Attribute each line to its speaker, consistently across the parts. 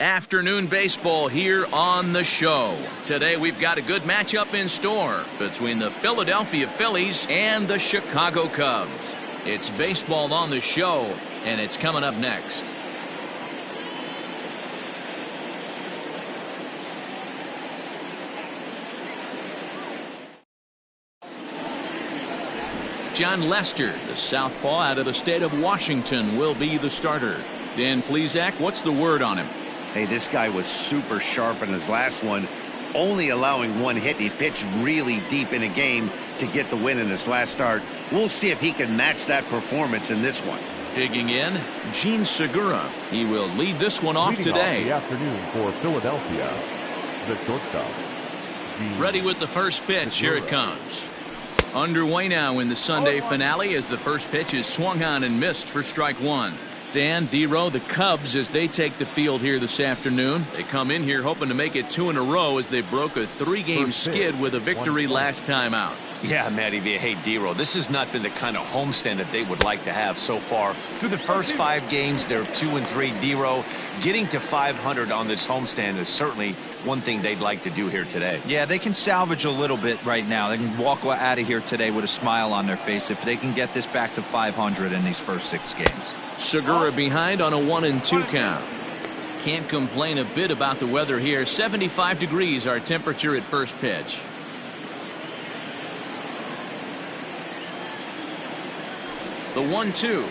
Speaker 1: Afternoon baseball here on the show. Today we've got a good matchup in store between the Philadelphia Phillies and the Chicago Cubs. It's baseball on the show, and it's coming up next. Jon Lester, the southpaw out of the state of Washington, will be the starter. Dan Plesac, what's the word on him?
Speaker 2: Hey, this guy was super sharp in his last one, only allowing one hit. He pitched really deep in a game to get the win in his last start. We'll see if he can match that performance in this one.
Speaker 1: Digging in, Jean Segura. He will lead this one off today.
Speaker 3: The afternoon for Philadelphia, the shortstop.
Speaker 1: Ready with the first pitch. Here it comes. Underway now in the Sunday finale as the first pitch is swung on and missed for strike one. Dan, D-Row, the Cubs, as they take the field here this afternoon. They come in here hoping to make it two in a row as they broke a three-game skid with a victory last time out.
Speaker 4: Yeah, Matty V. Hey, D-Row, this has not been the kind of homestand that they would like to have so far. Through the first 5 games, they're 2-3. D-Row, getting to 500 on this homestand is certainly one thing they'd like to do here today.
Speaker 5: Yeah, they can salvage a little bit right now. They can walk out of here today with a smile on their face if they can get this back to 500 in these first 6 games.
Speaker 1: Segura behind on a 1-2 count. Can't complain a bit about the weather here. 75 degrees our temperature at first pitch. The 1-2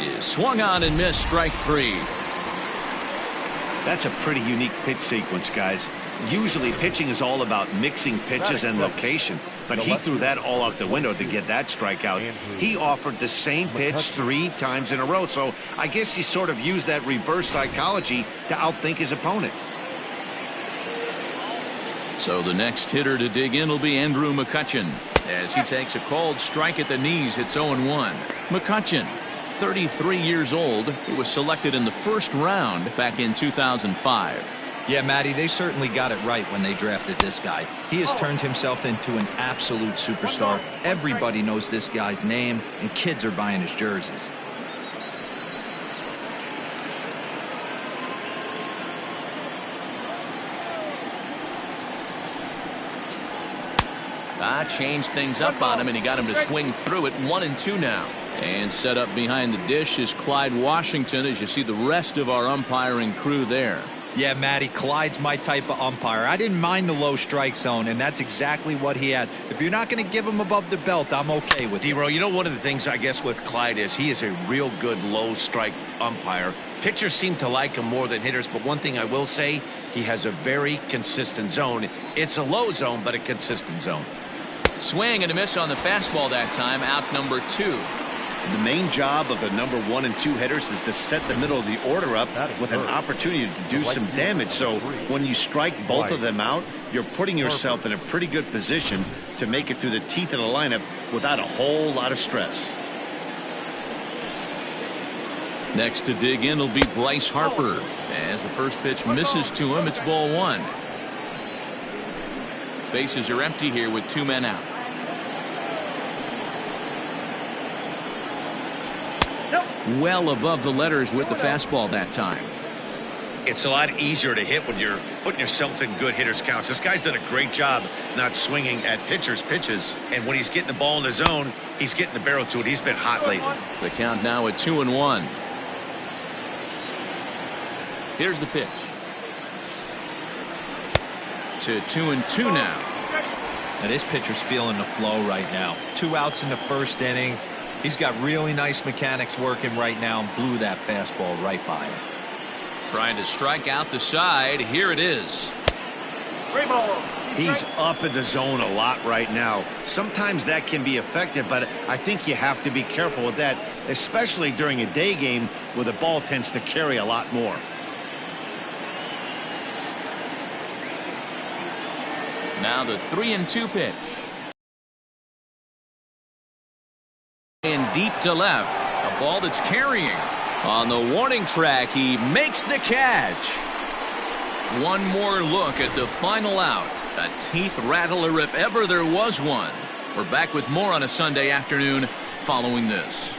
Speaker 1: is swung on and missed, strike 3.
Speaker 2: That's a pretty unique pitch sequence, guys. Usually pitching is all about mixing pitches and location, but he threw that all out the window to get that strikeout. He offered the same pitch 3 times in a row, so I guess he sort of used that reverse psychology to outthink his opponent.
Speaker 1: So the next hitter to dig in will be Andrew McCutchen as he takes a called strike at the knees. It's 0-1. McCutchen, 33 years old. He was selected in the first round back in 2005.
Speaker 5: Yeah, Matty, they certainly got it right when they drafted this guy. He has turned himself into an absolute superstar. Everybody knows this guy's name, and kids are buying his jerseys.
Speaker 1: Changed things up on him, and he got him to swing through it. 1-2 now. And set up behind the dish is Clyde Washington, as you see the rest of our umpiring crew there.
Speaker 5: Yeah, Matty, Clyde's my type of umpire. I didn't mind the low strike zone, and that's exactly what he has. If you're not going to give him above the belt, I'm okay with it.
Speaker 4: D-Row, you know, one of the things I guess with Clyde is he is a real good low strike umpire. Pitchers seem to like him more than hitters, but one thing I will say, he has a very consistent zone. It's a low zone, but a consistent zone.
Speaker 1: Swing and a miss on the fastball that time. Out number 2.
Speaker 2: The main job of the number 1 and 2 hitters is to set the middle of the order up with an opportunity to do some damage. So when you strike both of them out, you're putting yourself in a pretty good position to make it through the teeth of the lineup without a whole lot of stress.
Speaker 1: Next to dig in will be Bryce Harper. As the first pitch misses to him, it's ball 1. Bases are empty here with 2 men out. Well above the letters with the fastball that time.
Speaker 4: It's a lot easier to hit when you're putting yourself in good hitters counts. This guy's done a great job not swinging at pitchers' pitches, and when he's getting the ball in the zone, he's getting the barrel to it. He's been hot lately.
Speaker 1: The count now at 2-1. Here's the pitch. To 2-2 now.
Speaker 5: Now this pitcher's feeling the flow right now. 2 outs in the first inning. He's got really nice mechanics working right now and blew that fastball right by him.
Speaker 1: Trying to strike out the side. Here it is.
Speaker 2: He's up in the zone a lot right now. Sometimes that can be effective, but I think you have to be careful with that, especially during a day game where the ball tends to carry a lot more.
Speaker 1: Now the 3-2 pitch. In deep to left. A ball that's carrying. On the warning track, he makes the catch. One more look at the final out. A teeth rattler if ever there was one. We're back with more on a Sunday afternoon following this.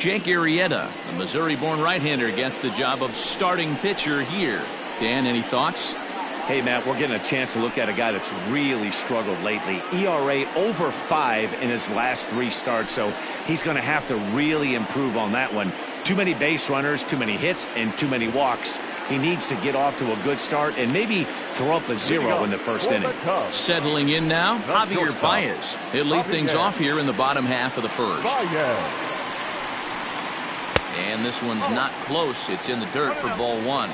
Speaker 1: Jake Arrieta, the Missouri-born right-hander, gets the job of starting pitcher here. Dan, any thoughts?
Speaker 4: Hey, Matt, we're getting a chance to look at a guy that's really struggled lately. ERA over 5 in his last 3 starts, so he's going to have to really improve on that one. Too many base runners, too many hits, and too many walks. He needs to get off to a good start and maybe throw up a 0 in the first inning.
Speaker 1: Settling in now, Javier Baez. He'll lead things off here in the bottom half of the first. And this one's not close. It's in the dirt for ball 1.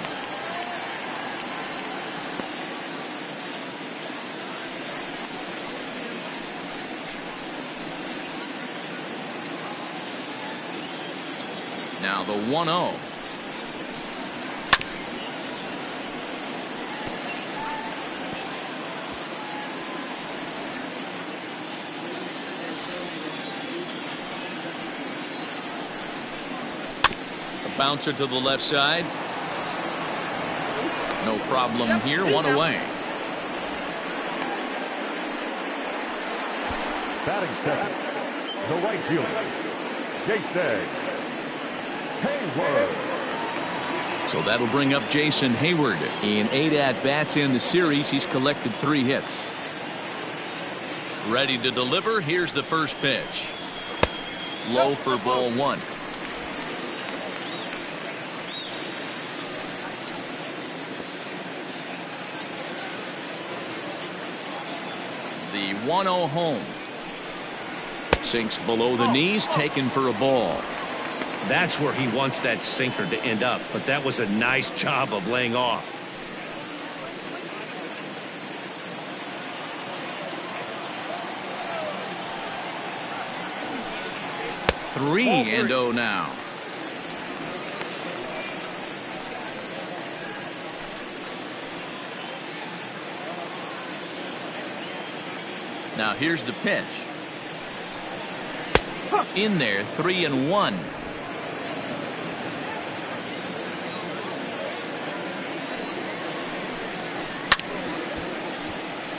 Speaker 1: Now the 1-0. A bouncer to the left side. No problem here. 1 away.
Speaker 3: Batting second, the right fielder, Jason Hayward.
Speaker 1: So that'll bring up Jason Hayward. In 8 at-bats in the series, he's collected 3 hits. Ready to deliver. Here's the first pitch. Low for ball 1. The 1-0 home. Sinks below the knees, taken for a ball.
Speaker 2: That's where he wants that sinker to end up, but that was a nice job of laying off.
Speaker 1: Three and 0 now. Now here's the pitch. In there, 3-1.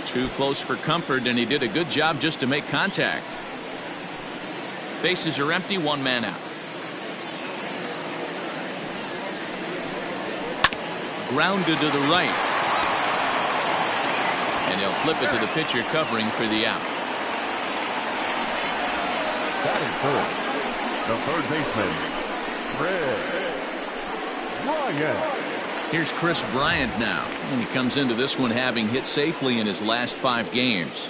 Speaker 1: Too close for comfort, and he did a good job just to make contact. Bases are empty, 1 man out. Grounded to the right. And he'll flip it to the pitcher covering for the out.
Speaker 3: Batting first, the third baseman, Chris Bryant.
Speaker 1: Here's Chris Bryant now, and he comes into this one having hit safely in his last 5 games.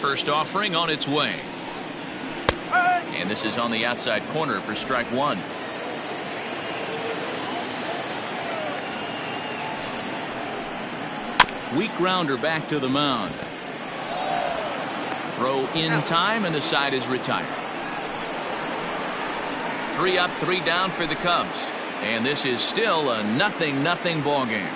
Speaker 1: First offering on its way. And this is on the outside corner for strike 1. Weak grounder back to the mound. Throw in time, and the side is retired. 3 up, 3 down for the Cubs. And this is still a 0-0 ball game.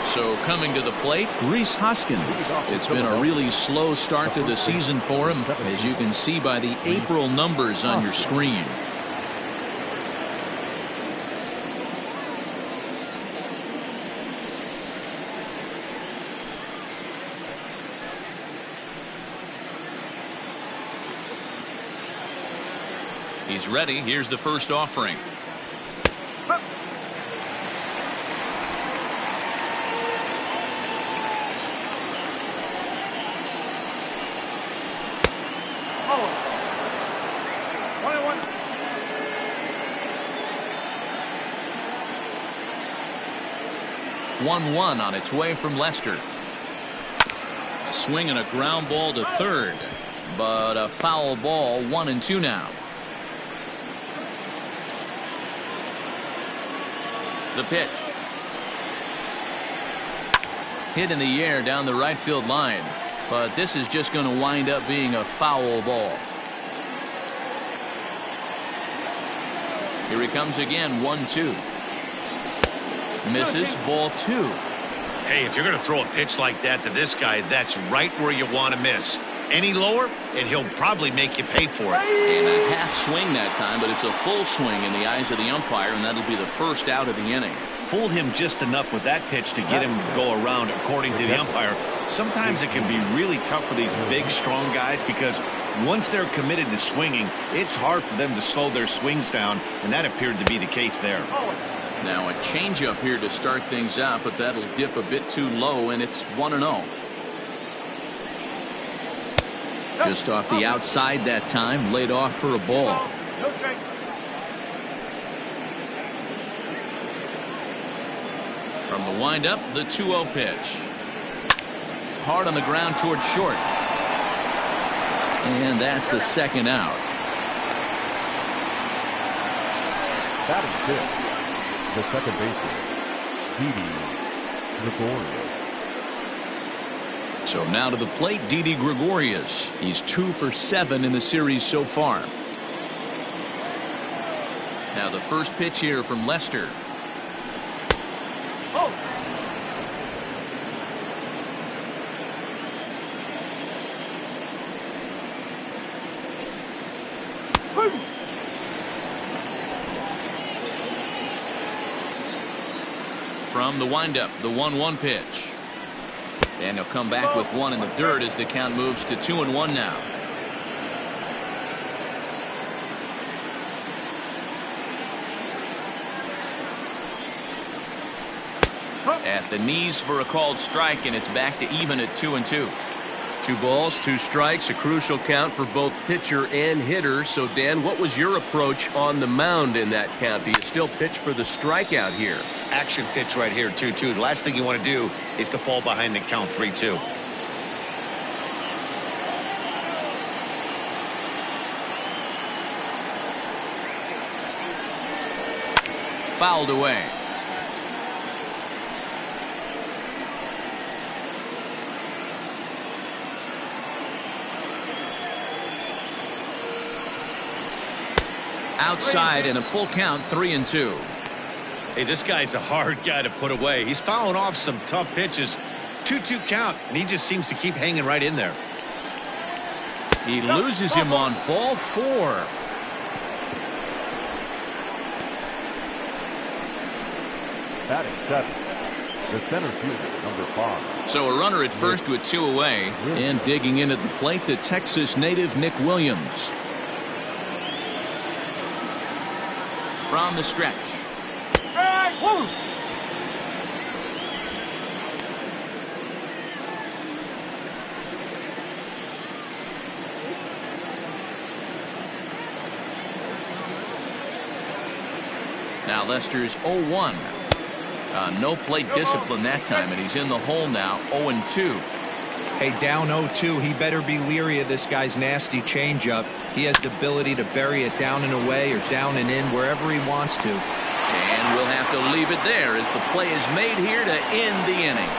Speaker 1: So coming to the plate, Rhys Hoskins. It's been a really slow start to the season for him, as you can see by the April numbers on your screen. He's ready. Here's the first offering. One on its way from Lester. A swing and a ground ball to third, but a foul ball. 1-2 now. The pitch. Hit in the air down the right field line, but this is just going to wind up being a foul ball. Here he comes again. 1-2. Misses. Ball 2.
Speaker 2: Hey, if you're going to throw a pitch like that to this guy, that's right where you want to miss. Any lower, and he'll probably make you pay for it.
Speaker 1: And a half swing that time, but it's a full swing in the eyes of the umpire, and that'll be the first out of the inning.
Speaker 2: Fooled him just enough with that pitch to get him to go around, according to the umpire. Sometimes it can be really tough for these big, strong guys because once they're committed to swinging, it's hard for them to slow their swings down, and that appeared to be the case there.
Speaker 1: Now a changeup here to start things out, but that'll dip a bit too low, and it's 1-0. Just off the outside that time, laid off for a ball. From the windup, the 2-0 pitch. Hard on the ground toward short. And that's the second out.
Speaker 3: Batting fifth, the second baseman, Didi Gregorius.
Speaker 1: So now to the plate, Didi Gregorius. He's 2 for 7 in the series so far. Now the first pitch here from Lester. From the windup, the 1-1 pitch. And he'll come back with one in the dirt as the count moves to 2-1 now. At the knees for a called strike, and it's back to even at 2-2. 2 balls, 2 strikes, a crucial count for both pitcher and hitter. So, Dan, what was your approach on the mound in that count? Do you still pitch for the strikeout here?
Speaker 2: Action pitch right here, 2-2. The last thing you want to do is to fall behind the count 3-2.
Speaker 1: Fouled away. Outside and a full count, 3-2.
Speaker 2: Hey, this guy's a hard guy to put away. He's fouling off some tough pitches. 2-2 count, and he just seems to keep hanging right in there.
Speaker 1: He loses him on ball 4.
Speaker 3: Batting seventh, the center fielder, number 5.
Speaker 1: So a runner at first with 2 away, and digging in at the plate, the Texas native Nick Williams. From the stretch. Now Lester's 0-1. No plate discipline that time, and he's in the hole now, 0-2.
Speaker 5: Hey, down 0-2, he better be leery of this guy's nasty changeup. He has the ability to bury it down and away or down and in wherever he wants to.
Speaker 1: And we'll have to leave it there as the play is made here to end the inning.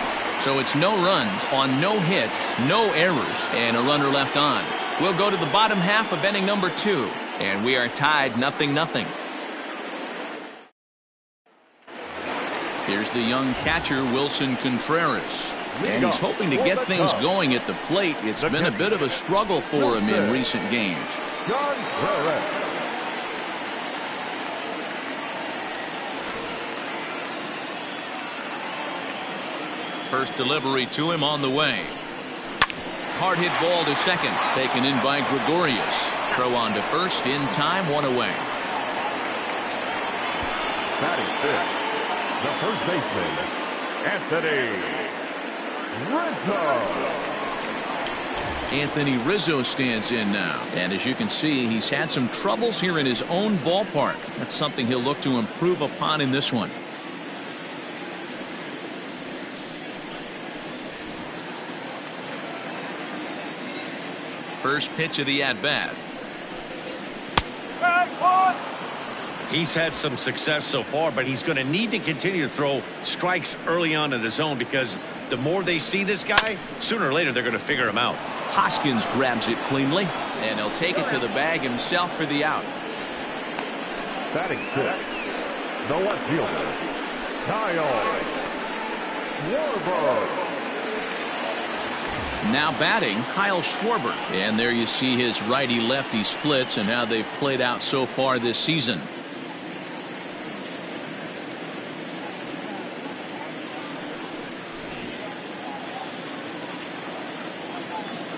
Speaker 1: So it's no runs on no hits, no errors, and a runner left on. We'll go to the bottom half of inning number 2, and we are tied 0-0. Here's the young catcher, Wilson Contreras. And he's hoping to get things going at the plate. It's been a bit of a struggle for him in recent games. First delivery to him on the way. Hard hit ball to second, taken in by Gregorius. Throw on to first in time, 1 away.
Speaker 3: Batting fifth, the first baseman, Anthony Rizzo.
Speaker 1: Anthony Rizzo stands in now. And as you can see, he's had some troubles here in his own ballpark. That's something he'll look to improve upon in this one. First pitch of the at-bat.
Speaker 2: He's had some success so far, but he's going to need to continue to throw strikes early on in the zone because the more they see this guy, sooner or later they're going to figure him out.
Speaker 1: Hoskins grabs it cleanly, and he'll take it to the bag himself for the out.
Speaker 3: Batting sixth, the left fielder, Kyle Schwarber.
Speaker 1: Now batting, Kyle Schwarber. And there you see his righty-lefty splits and how they've played out so far this season.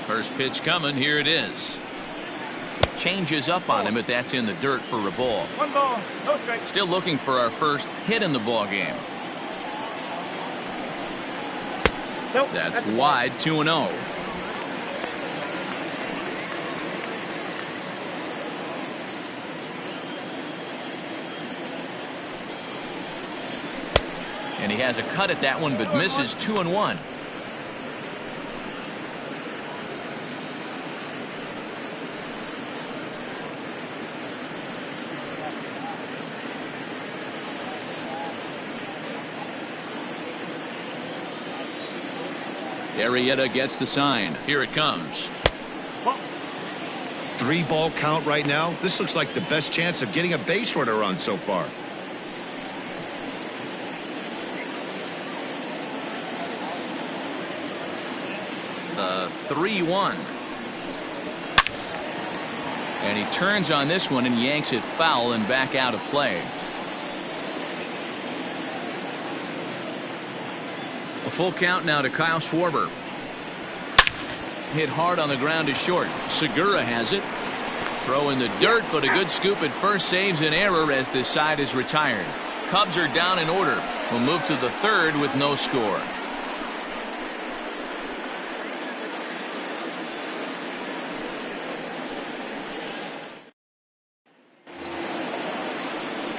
Speaker 1: First pitch coming. Here it is. Changes up on him, but that's in the dirt for a ball.
Speaker 3: 1 ball, no strike.
Speaker 1: Still looking for our first hit in the ball game.
Speaker 3: Nope,
Speaker 1: That's wide, 2-0. And he has a cut at that one, but misses. 2-1. Arrieta gets the sign. Here it comes.
Speaker 2: 3-ball count right now. This looks like the best chance of getting a base runner on so far.
Speaker 1: The 3-1. And he turns on this one and yanks it foul and back out of play. A full count now to Kyle Schwarber. Hit hard on the ground to short. Segura has it. Throw in the dirt, but a good scoop at first saves an error as this side is retired. Cubs are down in order. We'll move to the third with no score.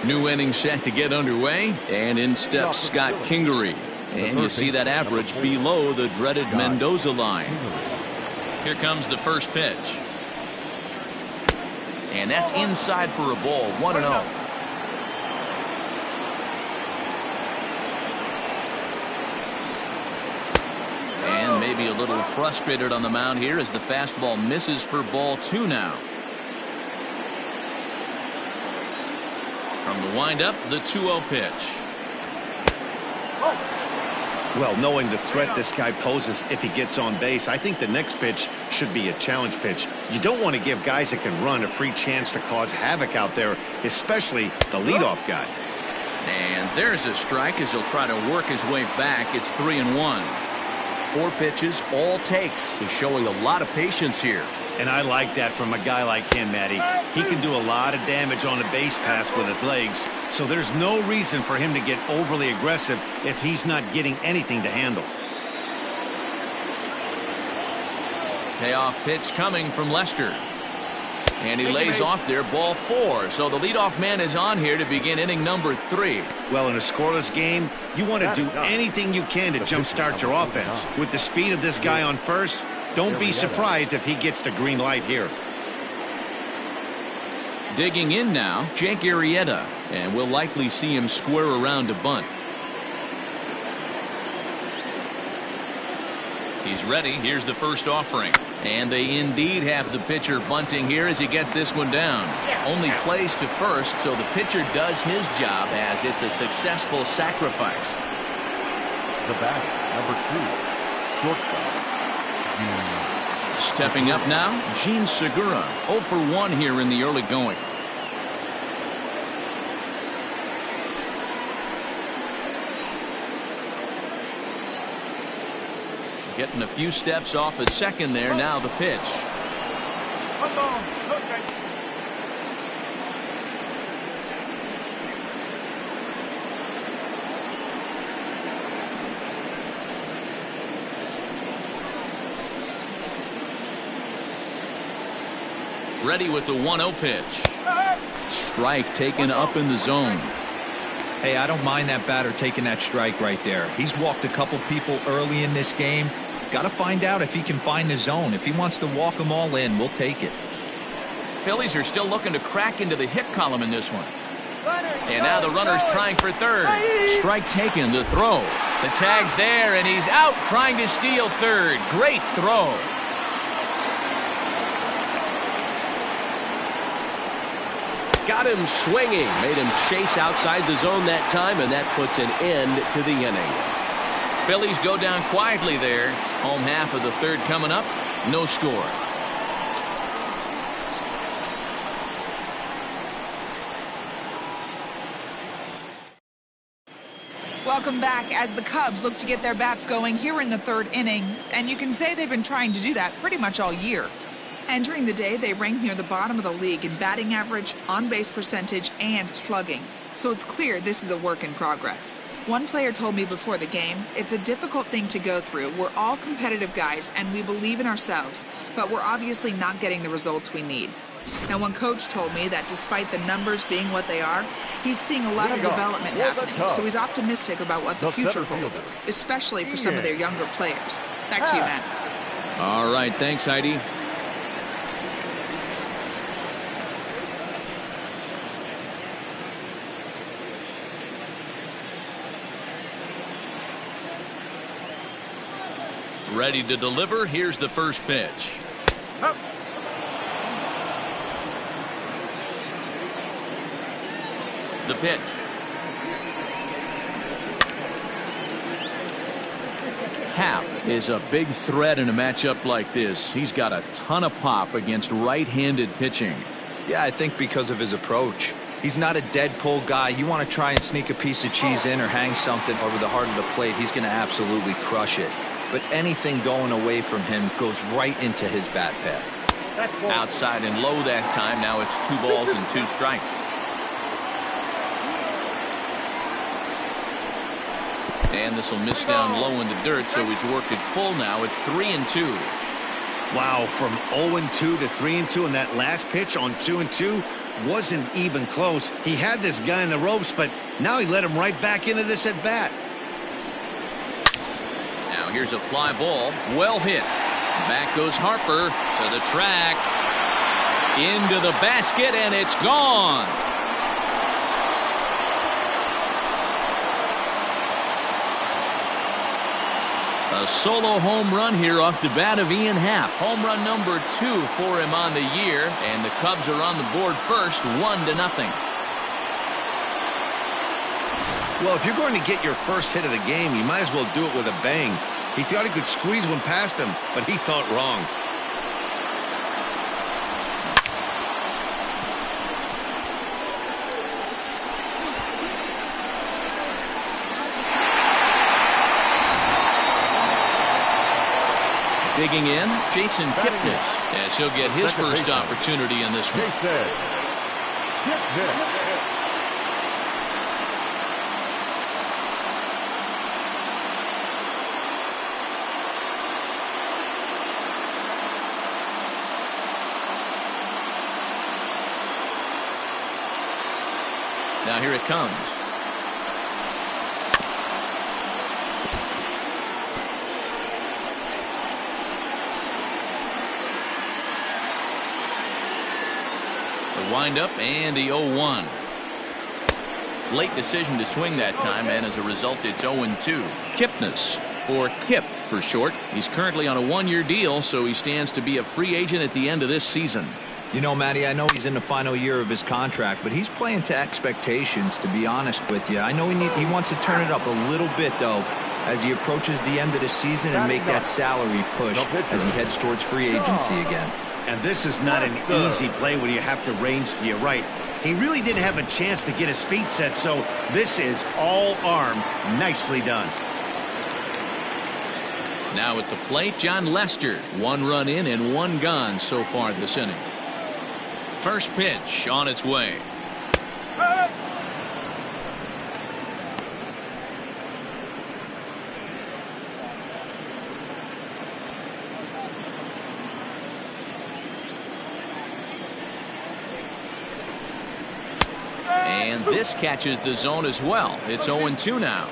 Speaker 1: New inning set to get underway, and in steps Scott Kingery. And you see that average below the dreaded Mendoza line. Here comes the first pitch. And that's inside for a ball. 1-0. And maybe a little frustrated on the mound here as the fastball misses for ball 2 now. From the windup, the 2-0 pitch.
Speaker 2: Well, knowing the threat this guy poses if he gets on base, I think the next pitch should be a challenge pitch. You don't want to give guys that can run a free chance to cause havoc out there, especially the leadoff guy.
Speaker 1: And there's a strike as he'll try to work his way back. It's 3-1. 4 pitches, all takes. He's showing a lot of patience here.
Speaker 2: And I like that from a guy like him, Matty. He can do a lot of damage on a base pass with his legs, so there's no reason for him to get overly aggressive if he's not getting anything to handle.
Speaker 1: Payoff pitch coming from Lester. And he lays off there, ball 4. So the leadoff man is on here to begin inning number 3.
Speaker 2: Well, in a scoreless game, you want to do anything you can to jumpstart your offense. With the speed of this guy on first, don't be surprised if he gets the green light here.
Speaker 1: Digging in now, Jake Arrieta, and we'll likely see him square around to bunt. He's ready. Here's the first offering. And they indeed have the pitcher bunting here as he gets this one down. Only plays to first, so the pitcher does his job as it's a successful sacrifice.
Speaker 3: The batter, number 2, shortstop.
Speaker 1: Stepping up now, Gene Segura. 0 for 1 here in the early going. Getting a few steps off at second there. Now the pitch.
Speaker 3: 1 ball, no strike.
Speaker 1: Ready with the 1-0 pitch. Strike taken up in the zone.
Speaker 5: Hey, I don't mind that batter taking that strike right there. He's walked a couple people early in this game. Got to find out if he can find the zone. If he wants to walk them all in, we'll take it.
Speaker 1: Phillies are still looking to crack into the hit column in this one. And now the runner's trying for third. Strike taken, the throw. The tag's there, and he's out trying to steal third. Great throw.
Speaker 6: Got him swinging, made him chase outside the zone that time, and that puts an end to the inning.
Speaker 1: Phillies go down quietly there. Home half of the third coming up. No score.
Speaker 7: Welcome back as the Cubs look to get their bats going here in the third inning. And you can say they've been trying to do that pretty much all year. Entering the day, they ranked near the bottom of the league in batting average, on-base percentage, and slugging. So it's clear this is a work in progress. One player told me before the game, it's a difficult thing to go through. We're all competitive guys, and we believe in ourselves, but we're obviously not getting the results we need. Now, one coach told me that despite the numbers being what they are, he's seeing a lot of development happening, so he's optimistic about what the future holds, especially for some of their younger players. Back to you, Matt.
Speaker 1: All right, thanks, Heidi. Ready to deliver. Here's the first pitch. The pitch. Happ is a big threat in a matchup like this. He's got a ton of pop against right-handed pitching.
Speaker 5: Yeah, I think because of his approach. He's not a dead pull guy. You want to try and sneak a piece of cheese in or hang something over the heart of the plate, he's going to absolutely crush it. But anything going away from him goes right into his bat path.
Speaker 1: Outside and low that time. Now it's 2 balls and 2 strikes. And this will miss down low in the dirt, so he's worked it full now at 3-2.
Speaker 2: Wow, from 0-2 to 3-2, and that last pitch on 2-2 wasn't even close. He had this guy in the ropes, but now he let him right back into this at bat.
Speaker 1: Now here's a fly ball, well hit. Back goes Harper to the track, into the basket, and it's gone. A solo home run here off the bat of Ian Happ. Home run number 2 for him on the year, and the Cubs are on the board first, 1-0.
Speaker 2: Well, if you're going to get your first hit of the game, you might as well do it with a bang. He thought he could squeeze one past him, but he thought wrong.
Speaker 1: Digging in, Jason Kipnis, as he'll get his first opportunity in this one. Now here it comes. The windup and the 0-1. Late decision to swing that time, and as a result it's 0-2. Kipnis, or Kip for short. He's currently on a 1-year deal, so he stands to be a free agent at the end of this season.
Speaker 5: You know, Matty, I know he's in the final year of his contract, but he's playing to expectations, to be honest with you. I know he wants to turn it up a little bit, though, as he approaches the end of the season and make that salary push as he heads towards free agency again.
Speaker 2: And this is not an easy play when you have to range to your right. He really didn't have a chance to get his feet set, so this is all arm. Nicely done.
Speaker 1: Now at the plate, John Lester. 1 run in and 1 gone so far this inning. First pitch on its way. And this catches the zone as well. It's 0-2 now.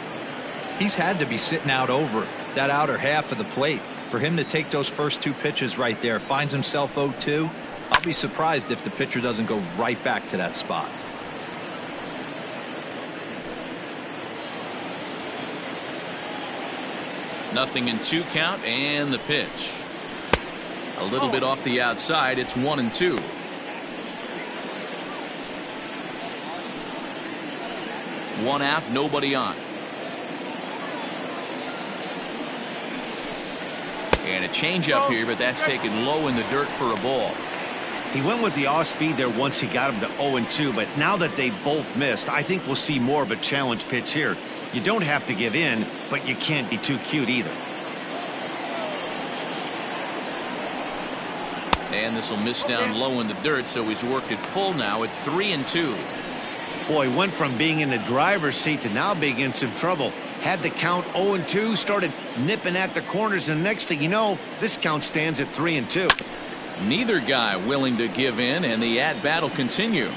Speaker 5: He's had to be sitting out over that outer half of the plate. For him to take those first 2 pitches right there, finds himself 0-2. I'll be surprised if the pitcher doesn't go right back to that spot.
Speaker 1: Nothing in 2 count, and the pitch. A little bit off the outside. It's 1-2. One out, nobody on. And a changeup here, but that's taken low in the dirt for a ball.
Speaker 2: He went with the off-speed there once he got him to 0-2, but now that they both missed, I think we'll see more of a challenge pitch here. You don't have to give in, but you can't be too cute either.
Speaker 1: And this will miss down low in the dirt, so he's worked it full now at 3-2.
Speaker 2: Boy, went from being in the driver's seat to now being in some trouble. Had the count 0-2, started nipping at the corners, and next thing you know, this count stands at 3-2.
Speaker 1: Neither guy willing to give in, and the at-bat will continue.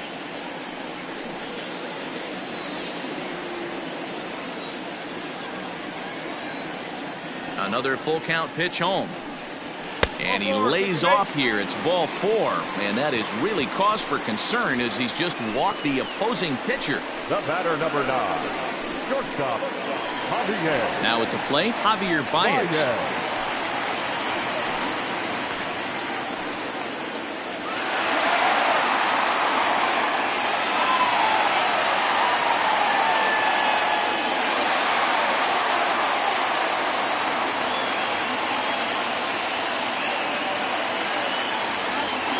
Speaker 1: Another full count pitch home. And he lays off here. It's ball 4. And that is really cause for concern as he's just walked the opposing pitcher.
Speaker 3: The batter, number 9, shortstop, Javier.
Speaker 1: Now at the plate, Javier Baez.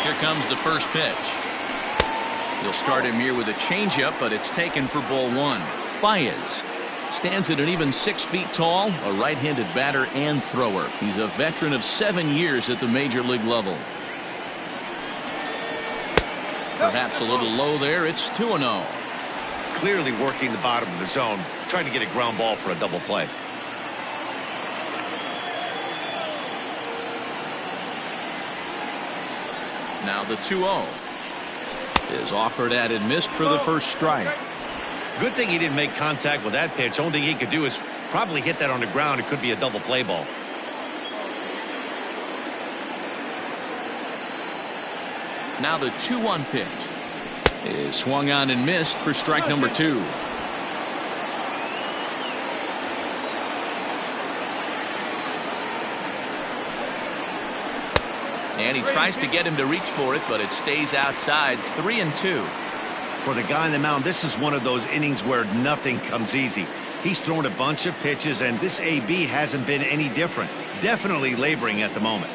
Speaker 1: Here comes the first pitch. He'll start him here with a changeup, but it's taken for ball 1. Baez stands at an even 6 feet tall, a right-handed batter and thrower. He's a veteran of 7 years at the major league level. Perhaps a little low there. It's 2-0.
Speaker 2: Clearly working the bottom of the zone, trying to get a ground ball for a double play.
Speaker 1: Now the 2-0 is offered at and missed for the first strike.
Speaker 2: Good thing he didn't make contact with that pitch. Only thing he could do is probably hit that on the ground. It could be a double play ball.
Speaker 1: Now the 2-1 pitch is swung on and missed for strike number 2. And he tries to get him to reach for it, but it stays outside. 3-2.
Speaker 2: For the guy on the mound, this is one of those innings where nothing comes easy. He's thrown a bunch of pitches, and this AB hasn't been any different. Definitely laboring at the moment.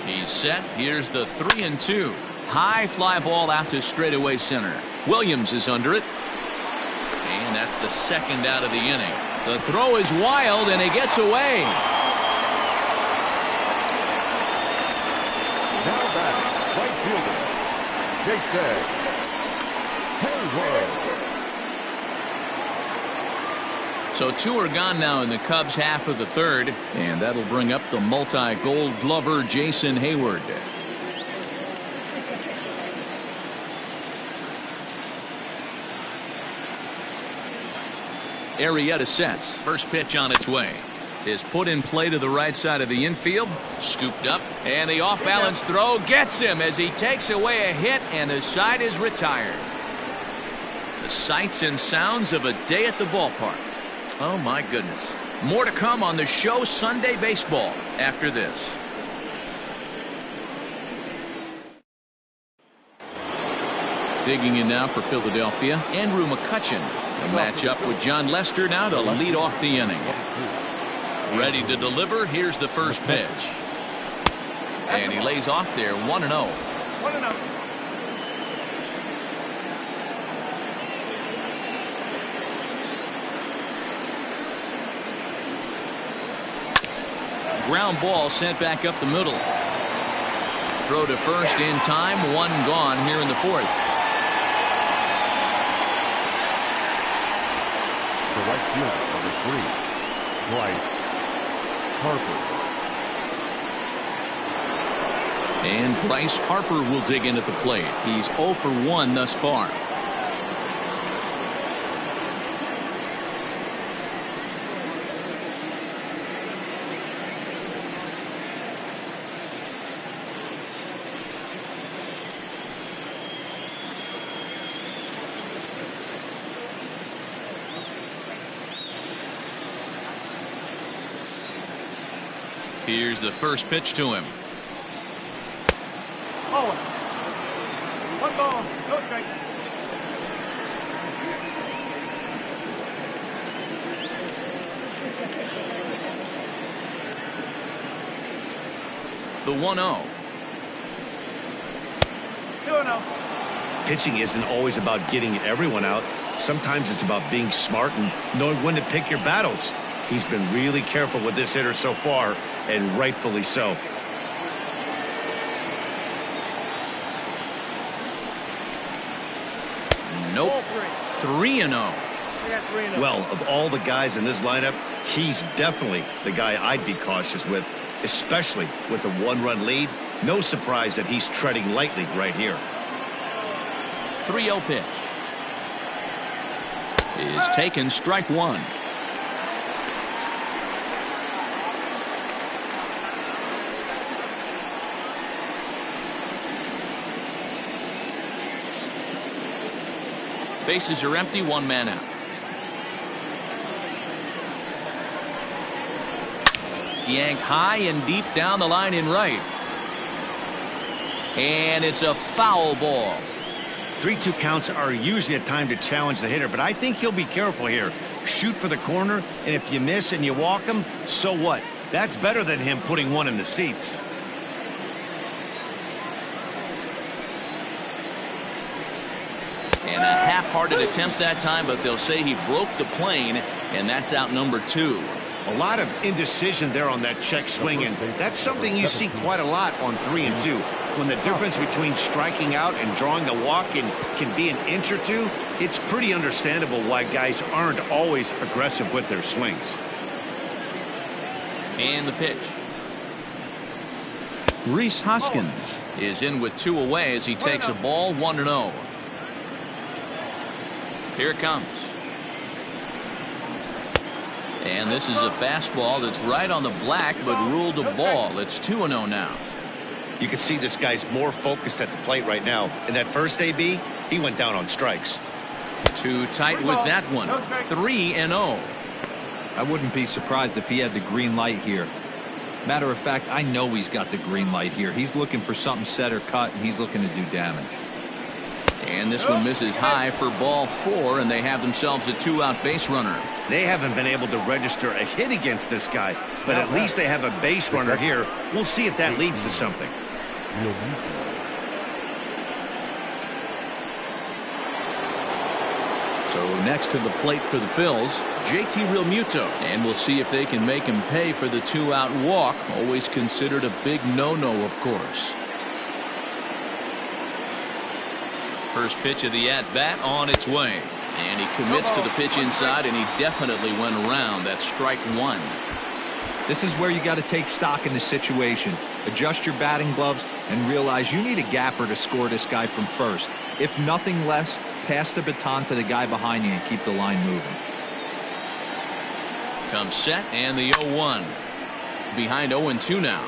Speaker 1: He's set. Here's the 3-2. High fly ball out to straightaway center. Williams is under it. And that's the second out of the inning. The throw is wild, and he gets away.
Speaker 3: Now batting, right fielder, Jason Hayward.
Speaker 1: So 2 are gone now in the Cubs' half of the third, and that'll bring up the multi-gold glover Jason Hayward. Arrieta sets. First pitch on its way. Is put in play to the right side of the infield. Scooped up. And the off-balance throw gets him as he takes away a hit, and the side is retired. The sights and sounds of a day at the ballpark. Oh, my goodness. More to come on the show Sunday Baseball after this. Digging in now for Philadelphia, Andrew McCutchen. A matchup with John Lester now to lead off the inning. Ready to deliver. Here's the first pitch. And he lays off there 1-0.
Speaker 3: 1-0.
Speaker 1: Ground ball sent back up the middle. Throw to first in time. 1 gone here in the fourth.
Speaker 3: The right fielder, number 3, Bryce Harper.
Speaker 1: And Bryce Harper will dig in at the plate. He's 0 for 1 thus far. Here's the first pitch to him.
Speaker 3: Oh, 1 ball, no strike.
Speaker 1: The 1-0.
Speaker 2: Pitching isn't always about getting everyone out. Sometimes it's about being smart and knowing when to pick your battles. He's been really careful with this hitter so far, and rightfully so.
Speaker 1: Nope. 3-0.
Speaker 2: Well, of all the guys in this lineup, he's definitely the guy I'd be cautious with, especially with a 1-run lead. No surprise that he's treading lightly right here.
Speaker 1: 3-0 pitch is taken, strike one. Bases are empty, one man out. Yanked high and deep down the line in right. And it's a foul ball.
Speaker 2: 3-2 counts are usually a time to challenge the hitter, but I think he'll be careful here. Shoot for the corner, and if you miss and you walk him, so what? That's better than him putting one in the seats.
Speaker 1: And a half-hearted attempt that time, but they'll say he broke the plane, and that's out number 2.
Speaker 2: A lot of indecision there on that check swing, and that's something you see quite a lot on 3 and 2. When the difference between striking out and drawing a walk can be an inch or two, it's pretty understandable why guys aren't always aggressive with their swings.
Speaker 1: And the pitch. Rhys Hoskins is in with 2 away as he takes a ball, 1-0. Here it comes. And this is a fastball that's right on the black, but ruled a ball. It's 2-0 now.
Speaker 2: You can see this guy's more focused at the plate right now. In that first AB, he went down on strikes.
Speaker 1: Too tight with that one. 3-0.
Speaker 5: I wouldn't be surprised if he had the green light here. Matter of fact, I know he's got the green light here. He's looking for something set or cut, and he's looking to do damage.
Speaker 1: And this one misses high for ball 4, and they have themselves a 2-out base runner.
Speaker 2: They haven't been able to register a hit against this guy, but at least they have a base runner here. We'll see if that leads to something.
Speaker 1: So next to the plate for the Phils, JT Realmuto. And we'll see if they can make him pay for the 2-out walk. Always considered a big no-no, of course. First pitch of the at-bat on its way. And he commits to the pitch inside, and he definitely went around. That's strike 1.
Speaker 5: This is where you got to take stock in the situation. Adjust your batting gloves and realize you need a gapper to score this guy from first. If nothing less, pass the baton to the guy behind you and keep the line moving.
Speaker 1: Comes set, and the 0-1. Behind 0-2 now.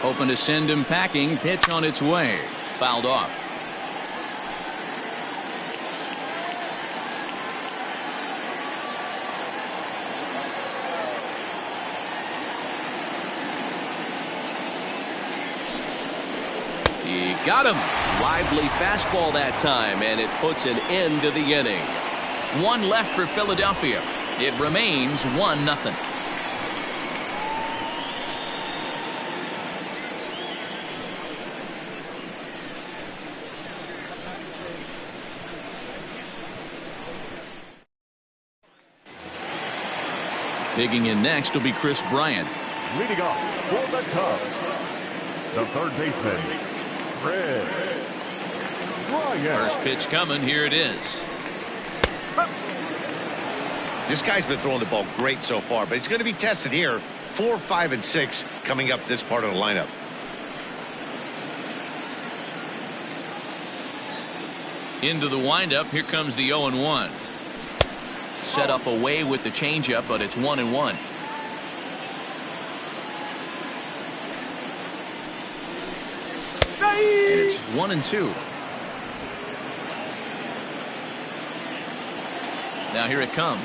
Speaker 1: Hoping to send him packing. Pitch on its way. Fouled off. He got him. Lively fastball that time, and it puts an end to the inning. 1 left for Philadelphia. It remains 1-0. Digging in next will be Chris Bryant.
Speaker 3: Leading off for the Cubs, the third baseman, Chris Bryant.
Speaker 1: First pitch coming. Here it is.
Speaker 2: This guy's been throwing the ball great so far, but he's going to be tested here. 4, 5, and 6 coming up this part of the lineup.
Speaker 1: Into the windup. Here comes the 0-1. Set up away with the changeup, but it's 1-1. And it's 1-2. Now here it comes.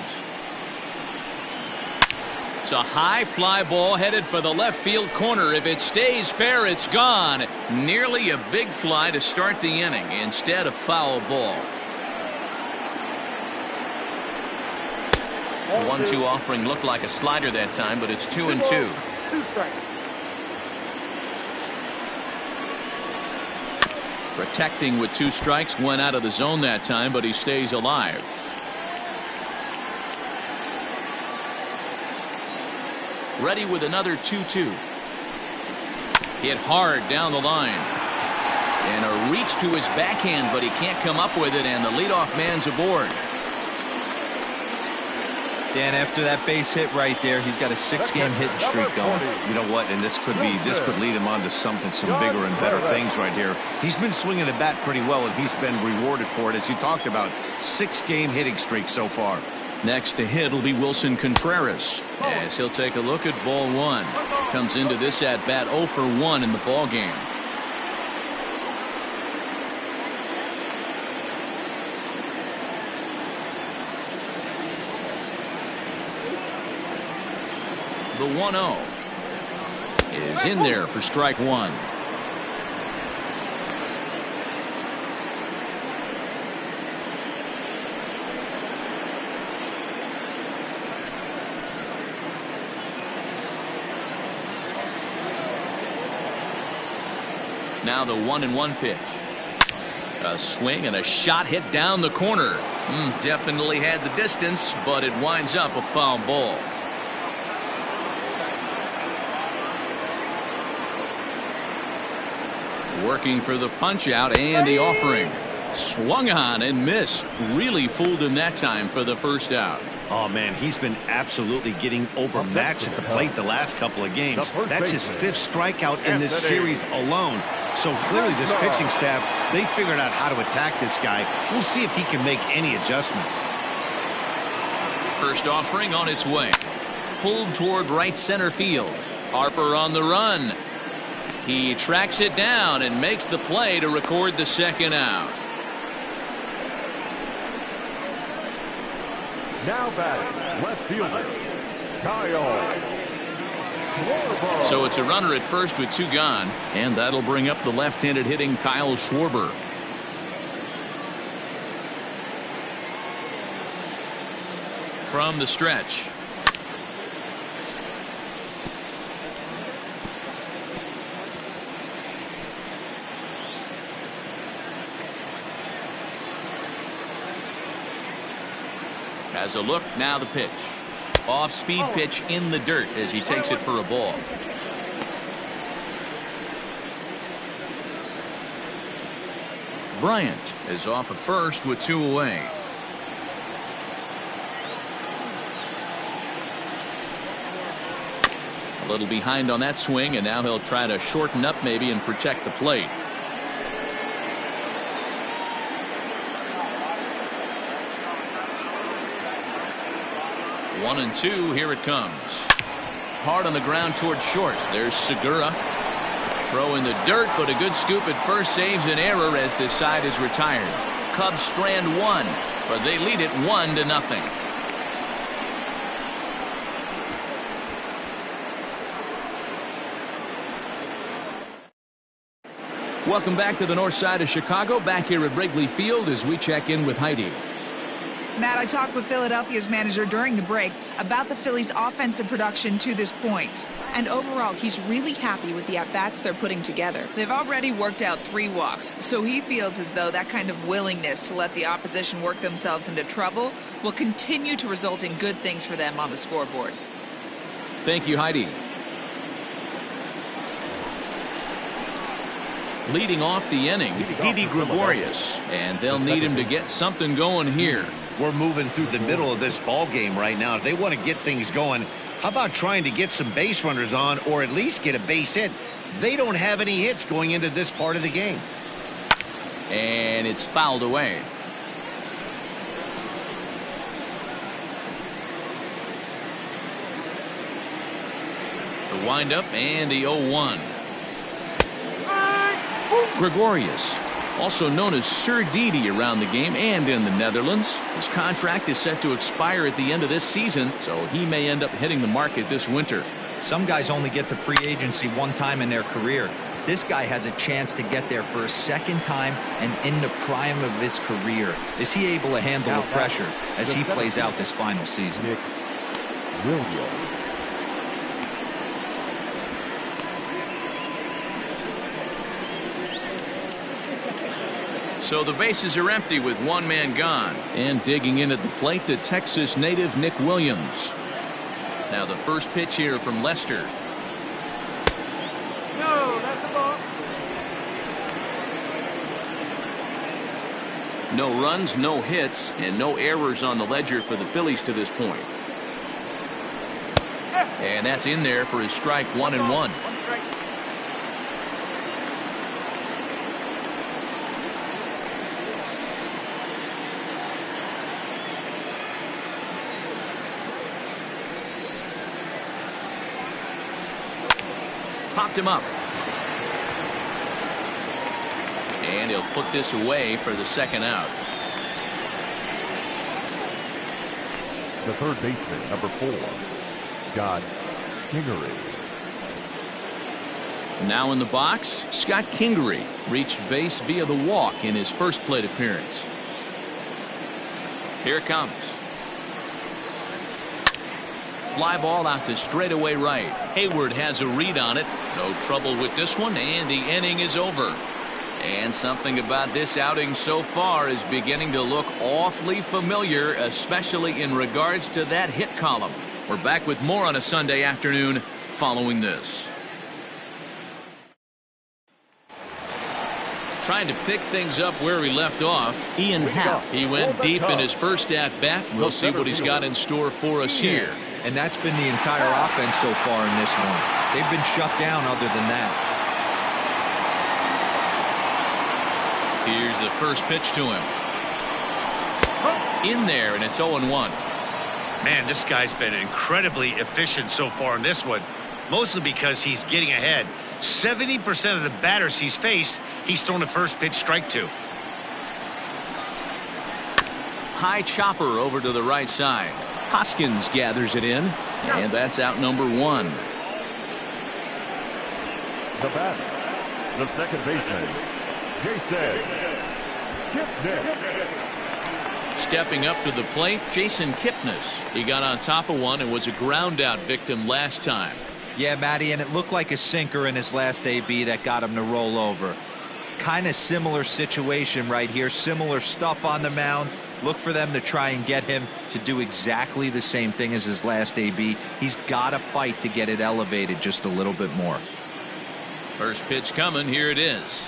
Speaker 1: It's a high fly ball headed for the left field corner. If it stays fair, it's gone. Nearly a big fly to start the inning. Instead, a foul ball. The 1-2 offering looked like a slider that time, but it's 2-2.
Speaker 3: 2 strikes.
Speaker 1: Protecting with 2 strikes, went out of the zone that time, but he stays alive. Ready with another 2-2. Hit hard down the line. And a reach to his backhand, but he can't come up with it, and the leadoff man's aboard.
Speaker 5: Dan, after that base hit right there, he's got a 6-game hitting streak going.
Speaker 2: You know what? And this could lead him on to some bigger and better things right here. He's been swinging the bat pretty well, and he's been rewarded for it, as you talked about. 6-game hitting streak so far.
Speaker 1: Next to hit will be Wilson Contreras, as he'll take a look at ball 1. Comes into this at bat 0 for 1 in the ball game. The 1-0 is in there for strike 1. Now the 1-1 pitch. A swing and a shot hit down the corner. Definitely had the distance, but it winds up a foul ball. Working for the punch out and the offering. Swung on and missed. Really fooled him that time for the first out.
Speaker 2: Oh, man, he's been absolutely getting overmatched at the plate the last couple of games. That's his 5th strikeout in this series alone. So clearly this pitching staff, they figured out how to attack this guy. We'll see if he can make any adjustments.
Speaker 1: First offering on its way. Pulled toward right center field. Harper on the run. He tracks it down and makes the play to record the second out.
Speaker 3: Now batting, left fielder, Kyle Schwarber.
Speaker 1: So it's a runner at first with 2 gone, and that'll bring up the left-handed hitting Kyle Schwarber. From the stretch. Has a look, now the pitch. Off-speed pitch in the dirt as he takes it for a ball. Bryant is off at first with 2 away. A little behind on that swing, and now he'll try to shorten up maybe and protect the plate. One and 2, here it comes. Hard on the ground toward short. There's Segura. Throw in the dirt, but a good scoop at first saves an error as this side is retired. Cubs strand 1, but they lead it 1-0. Welcome back to the north side of Chicago, back here at Wrigley Field as we check in with Heidi.
Speaker 7: Matt, I talked with Philadelphia's manager during the break about the Phillies' offensive production to this point. And overall, he's really happy with the at-bats they're putting together. They've already worked out 3 walks, so he feels as though that kind of willingness to let the opposition work themselves into trouble will continue to result in good things for them on the scoreboard.
Speaker 1: Thank you, Heidi. Leading off the inning, Didi Gregorius, and they'll need him to get something going here.
Speaker 2: We're moving through the middle of this ball game right now. If they want to get things going, how about trying to get some base runners on or at least get a base hit? They don't have any hits going into this part of the game.
Speaker 1: And it's fouled away. The windup and the 0-1. Gregorius, also known as Sir Didi around the game and in the Netherlands. His contract is set to expire at the end of this season, so he may end up hitting the market this winter.
Speaker 5: Some guys only get to free agency 1 time in their career. this guy has a chance to get there for a second time and in the prime of his career. Is he able to handle the pressure as he plays out this final season?
Speaker 3: Nick Williams.
Speaker 1: So the bases are empty with one man gone. And digging in at the plate, the Texas native Nick Williams. Now the first pitch here from Lester.
Speaker 3: No, that's a ball.
Speaker 1: No runs, no hits, and no errors on the ledger for the Phillies to this point. And that's in there for his strike 1-1. Popped him up. And he'll put this away for the second out.
Speaker 3: The third baseman, number 4, Scott Kingery.
Speaker 1: Now in the box, Scott Kingery reached base via the walk in his first plate appearance. Here it comes. Fly ball out to straightaway right. Hayward has a read on it. No trouble with this one, and the inning is over. And something about this outing so far is beginning to look awfully familiar, especially in regards to that hit column. We're back with more on a Sunday afternoon following this. Trying to pick things up where he left off, Ian Happ. He went deep in his first at-bat. We'll see what he's got in store for us here.
Speaker 5: And that's been the entire offense so far in this one. They've been shut down other than that.
Speaker 1: Here's the first pitch to him. In there, and it's 0-1.
Speaker 2: Man, this guy's been incredibly efficient so far in this one, mostly because he's getting ahead. 70% of the batters he's faced, he's thrown a first pitch strike to.
Speaker 1: High chopper over to the right side. Hoskins gathers it in, and that's out number 1.
Speaker 3: The batter, the second baseman, Jason Kipnis.
Speaker 1: Stepping up to the plate, Jason Kipnis. He got on top of one and was a ground out victim last time.
Speaker 5: Yeah, Matty, and it looked like a sinker in his last AB that got him to roll over. Kind of similar situation right here. Similar stuff on the mound. Look for them to try and get him to do exactly the same thing as his last AB. He's got to fight to get it elevated just a little bit more.
Speaker 1: First pitch coming. Here it is.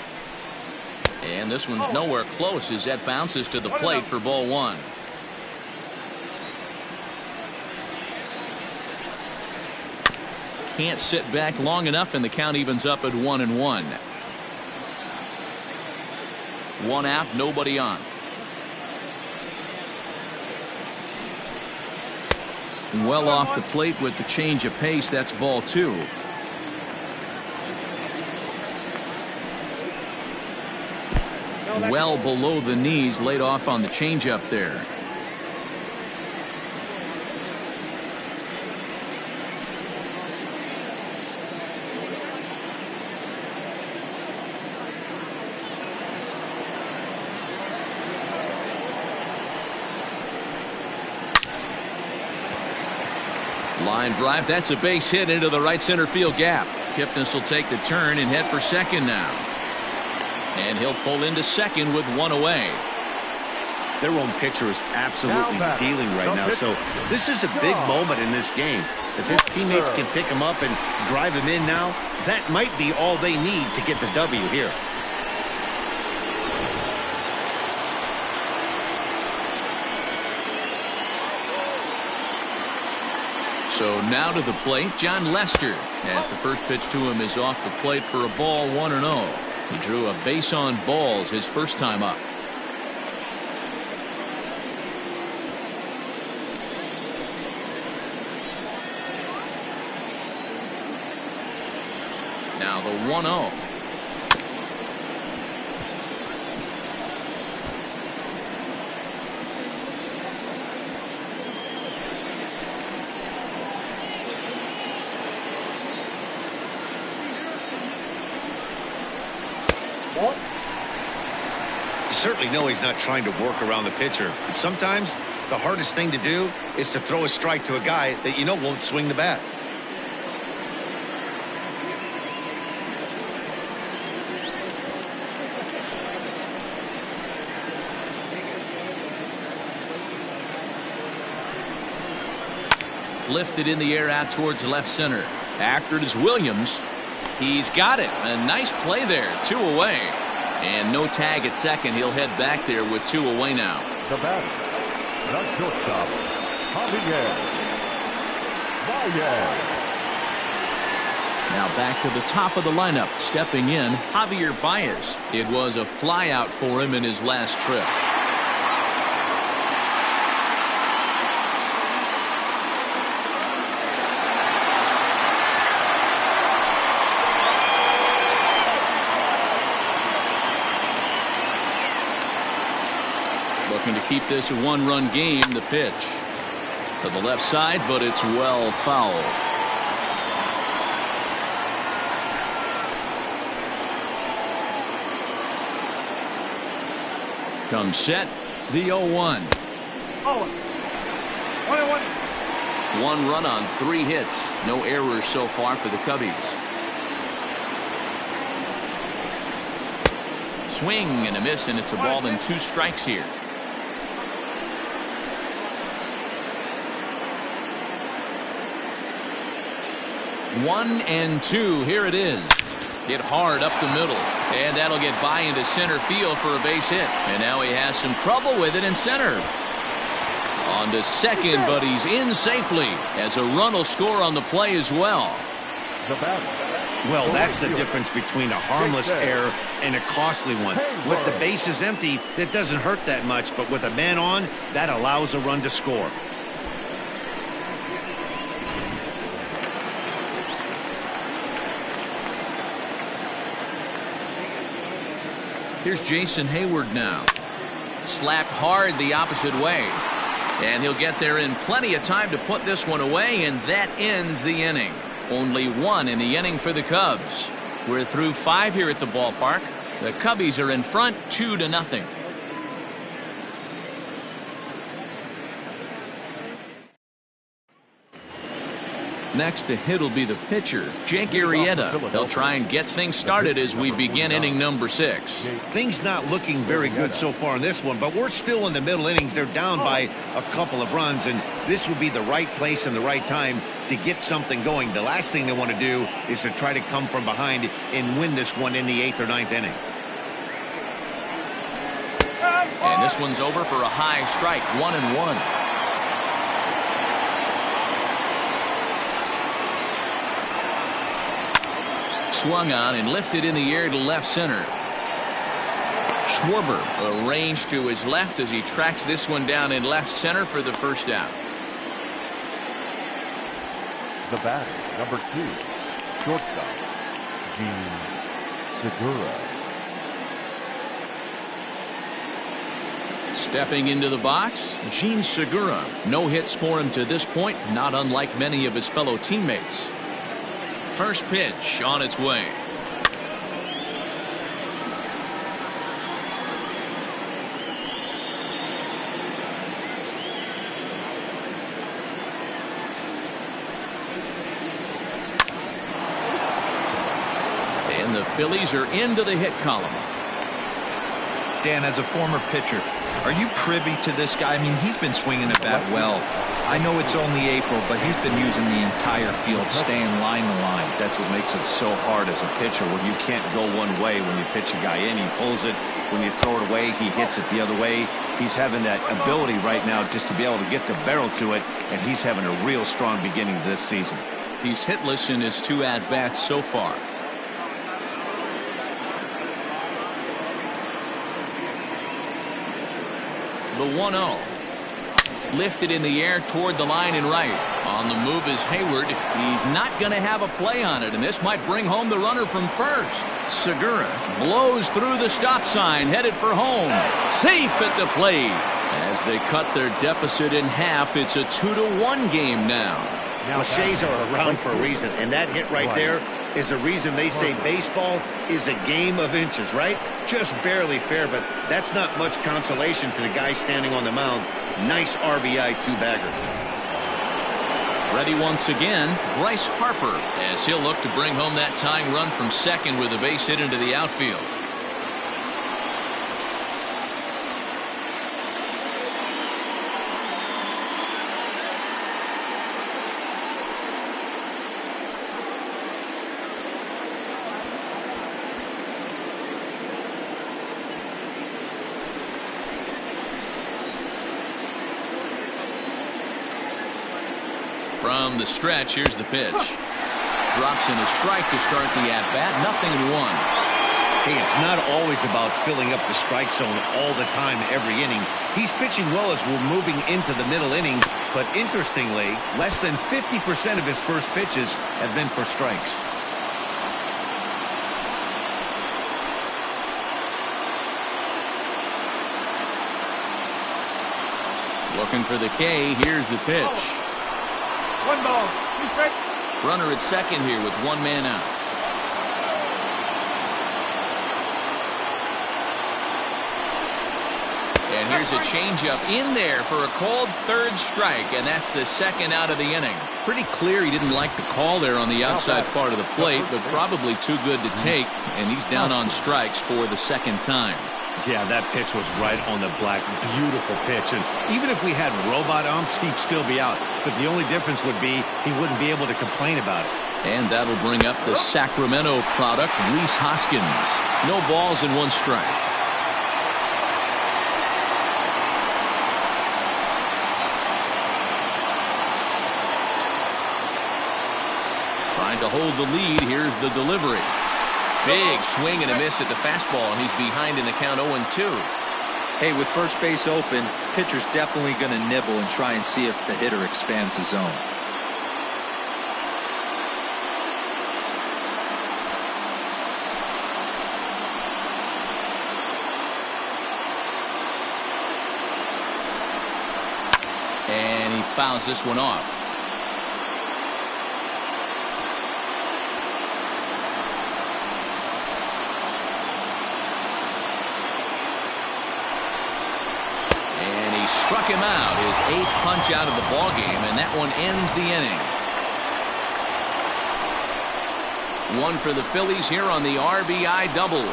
Speaker 1: And this one's nowhere close as that bounces to the plate for ball 1. Can't sit back long enough, and the count evens up at 1-1. One out, nobody on. Well off the plate with the change of pace. That's ball 2. Well below the knees, laid off on the changeup there. Line drive. That's a base hit into the right center field gap. Kipnis will take the turn and head for second now. And he'll pull into second with one away.
Speaker 2: Their own pitcher is absolutely dealing right now, so this is a big moment in this game. If his teammates can pick him up and drive him in now, that might be all they need to get the W here.
Speaker 1: So now to the plate, John Lester, as the first pitch to him is off the plate for a ball, 1-0. He drew a base on balls his first time up. Now the 1-0.
Speaker 2: certainly know he's not trying to work around the pitcher. But sometimes the hardest thing to do is to throw a strike to a guy that you know won't swing the bat.
Speaker 1: Lifted in the air out towards left center. After it is Williams. He's got it. A nice play there. 2 away. And no tag at second. He'll head back there with 2 away now.
Speaker 3: The batter, the shortstop, Javier Baez.
Speaker 1: Now back to the top of the lineup. Stepping in, Javier Baez. It was a flyout for him in his last trip. Looking to keep this a 1-run game. The pitch to the left side, but it's well foul. Comes set. The 0-1. 1 run on 3 hits. No errors so far for the Cubbies. Swing and a miss, and it's a ball and 2 strikes here. 1-2. Here it is. Hit hard up the middle. And that'll get by into center field for a base hit. And now he has some trouble with it in center. On to second, but he's in safely as a run will score on the play as well.
Speaker 3: The batter.
Speaker 2: Well, that's the difference between a harmless error and a costly one. With the bases empty, that doesn't hurt that much, but with a man on, that allows a run to score.
Speaker 1: Here's Jason Hayward now. Slapped hard the opposite way. And he'll get there in plenty of time to put this one away, and that ends the inning. Only 1 in the inning for the Cubs. We're through 5 here at the ballpark. The Cubbies are in front 2-0. Next to hit will be the pitcher, Jake Arrieta. They'll try and get things started as we begin inning number 6.
Speaker 2: Things not looking very good so far in this one, but we're still in the middle innings. They're down by a couple of runs, and this would be the right place and the right time to get something going. The last thing they want to do is to try to come from behind and win this one in the 8th or 9th inning.
Speaker 1: And this one's over for a high strike, 1-1. Swung on and lifted in the air to left center. Schwarber arranged to his left as he tracks this one down in left center for the first out.
Speaker 3: The batter, number 2, shortstop, Jean Segura.
Speaker 1: Stepping into the box, Jean Segura. No hits for him to this point, not unlike many of his fellow teammates. First pitch on its way. And the Phillies are into the hit column.
Speaker 5: Dan, as a former pitcher, are you privy to this guy? I mean, he's been swinging the bat well. I know it's only April, but he's been using the entire field, staying line to line.
Speaker 4: That's what makes it so hard as a pitcher when you can't go one way. When you pitch a guy in, he pulls it. When you throw it away, he hits it the other way. He's having that ability right now just to be able to get the barrel to it, and he's having a real strong beginning to this season.
Speaker 1: He's hitless in his 2 at-bats so far. The 1-0. Lifted in the air toward the line and right. On the move is Hayward. He's not going to have a play on it, and this might bring home the runner from first. Segura blows through the stop sign, headed for home. Safe at the plate. As they cut their deficit in half, it's a 2-1 game now.
Speaker 2: Cliches are around for a reason, and that hit right there is the reason they say baseball is a game of inches, right? Just barely fair, but that's not much consolation to the guy standing on the mound. Nice RBI two-bagger.
Speaker 1: Ready once again, Bryce Harper, as he'll look to bring home that tying run from second with a base hit into the outfield. From the stretch, here's the pitch. Drops in a strike to start the at-bat. 0-1.
Speaker 2: Hey, it's not always about filling up the strike zone all the time, every inning. He's pitching well as we're moving into the middle innings, but interestingly, less than 50% of his first pitches have been for strikes.
Speaker 1: Looking for the K. Here's the pitch.
Speaker 3: 1 ball, 2 strikes.
Speaker 1: Runner at second here with 1 man out. And here's a changeup in there for a called third strike, and that's the second out of the inning. Pretty clear he didn't like the call there on the outside part of the plate, but probably too good to take, and he's down on strikes for the second time.
Speaker 2: Yeah, that pitch was right on the black. Beautiful pitch. And even if we had robot umps, he'd still be out. But the only difference would be he wouldn't be able to complain about it.
Speaker 1: And that'll bring up the Sacramento product, Rhys Hoskins. No balls and 1 strike. Trying to hold the lead. Here's the delivery. Big swing and a miss at the fastball, and he's behind in the count 0-2.
Speaker 5: Hey, with first base open, pitcher's definitely going to nibble and try and see if the hitter expands the zone.
Speaker 1: And he fouls this one off. Struck him out, his 8th punch out of the ballgame, and that one ends the inning. 1 for the Phillies here on the RBI double.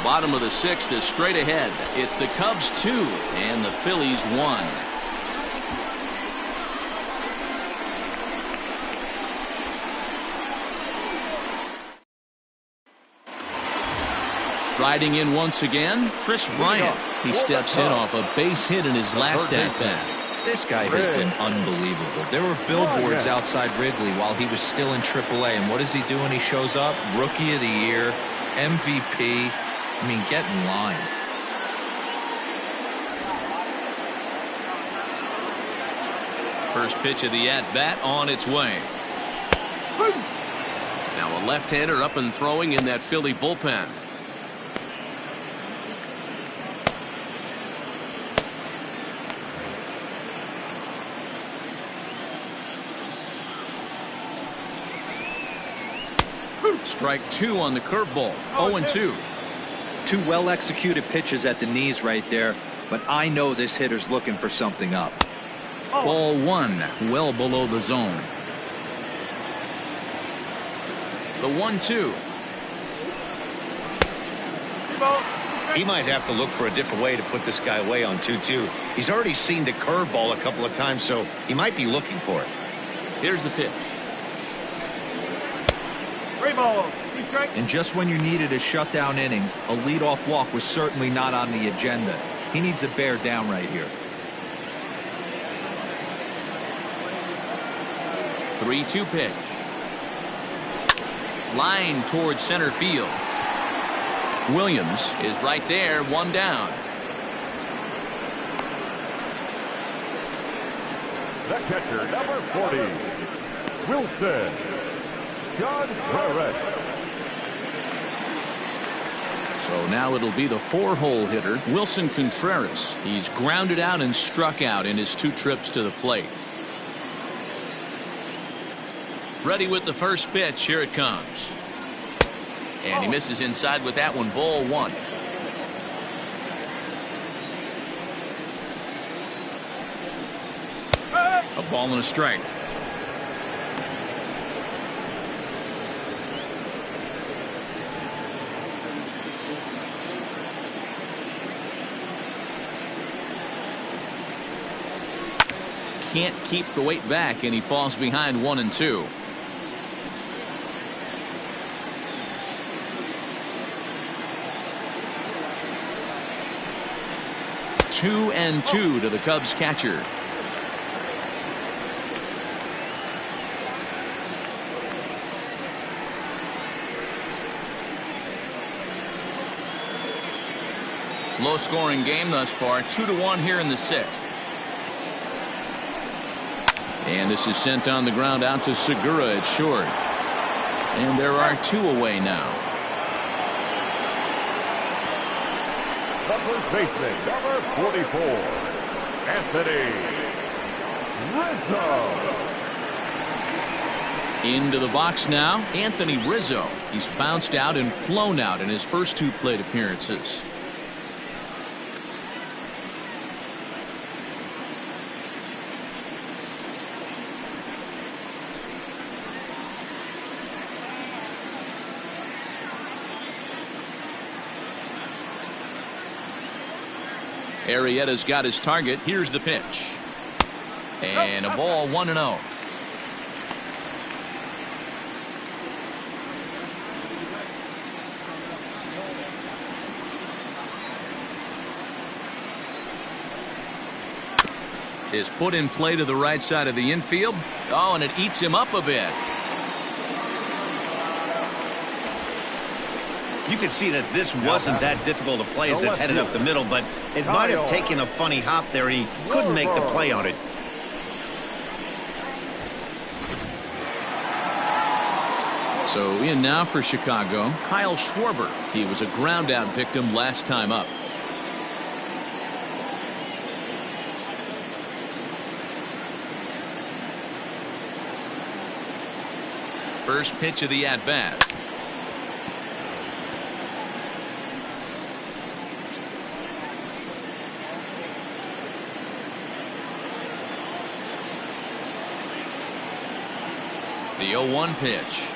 Speaker 1: Bottom of the 6th is straight ahead. It's the Cubs 2 and the Phillies 1. Riding in once again, Chris Bryant. He steps in off a base hit in his last at-bat.
Speaker 5: This guy has been unbelievable. There were billboards outside Wrigley while he was still in AAA, and what does he do when he shows up? Rookie of the Year, MVP. I mean, get in line.
Speaker 1: First pitch of the at-bat on its way. Now a left-hander up and throwing in that Philly bullpen. Strike 2 on the curveball. 0-2.
Speaker 5: 2 well-executed pitches at the knees right there, but I know this hitter's looking for something up.
Speaker 1: Ball 1, well below the zone. The 1-2.
Speaker 2: He might have to look for a different way to put this guy away on 2-2. He's already seen the curveball a couple of times, so he might be looking for it.
Speaker 1: Here's the pitch.
Speaker 3: 3 balls, 2 strikes.
Speaker 5: And just when you needed a shutdown inning, a leadoff walk was certainly not on the agenda. He needs to bear down right here.
Speaker 1: 3-2 pitch. Line towards center field. Williams is right there, 1 down.
Speaker 3: The catcher, number 40, Wilson Contreras.
Speaker 1: So now it'll be the 4-hole hitter, Wilson Contreras. He's grounded out and struck out in his 2 trips to the plate. Ready with the first pitch. Here it comes. And he misses inside with that one. Ball 1. A ball and a strike. Can't keep the weight back, and he falls behind 1-2. Two and 2 to the Cubs catcher. Low scoring game thus far, 2-1 here in the 6th. And this is sent on the ground out to Segura at short. And there are 2 away now.
Speaker 3: The first baseman, number 44, Anthony Rizzo.
Speaker 1: Into the box now, Anthony Rizzo. He's bounced out and flown out in his first 2 plate appearances. Arrieta's got his target. Here's the pitch. And a ball 1-0. Is put in play to the right side of the infield. Oh, and it eats him up a bit.
Speaker 2: You could see that this wasn't that difficult to play as it headed up the middle, but it might have taken a funny hop there, and he couldn't make the play on it.
Speaker 1: So in now for Chicago, Kyle Schwarber. He was a ground out victim last time up. First pitch of the at-bat. The 0-1 pitch.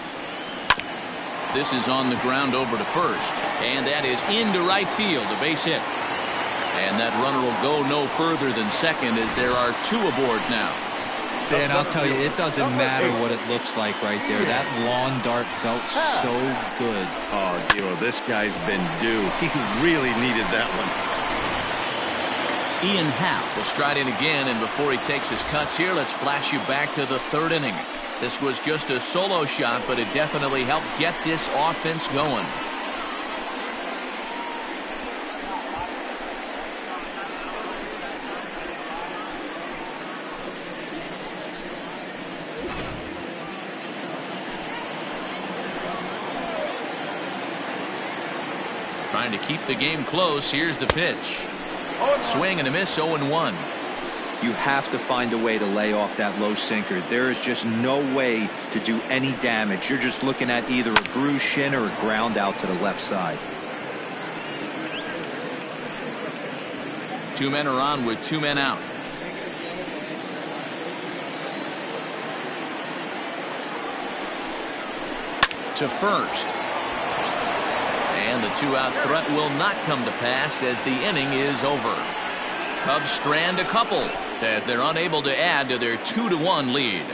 Speaker 1: This is on the ground over to first, and that is into right field, a base hit. And that runner will go no further than second as there are 2 aboard now.
Speaker 5: Dan, I'll tell you, it doesn't matter what it looks like right there. That lawn dart felt so good.
Speaker 2: Oh, Dero, this guy's been due. He really needed that one.
Speaker 1: Ian Happ will stride in again, and before he takes his cuts here, let's flash you back to the 3rd inning. This was just a solo shot, but it definitely helped get this offense going. Trying to keep the game close. Here's the pitch. Swing and a miss, 0-1.
Speaker 5: You have to find a way to lay off that low sinker. There is just no way to do any damage. You're just looking at either a bruised shin or a ground out to the left side.
Speaker 1: 2 men are on with 2 men out. To first. And the 2-out threat will not come to pass as the inning is over. Cubs strand a couple as they're unable to add to their 2-1 lead.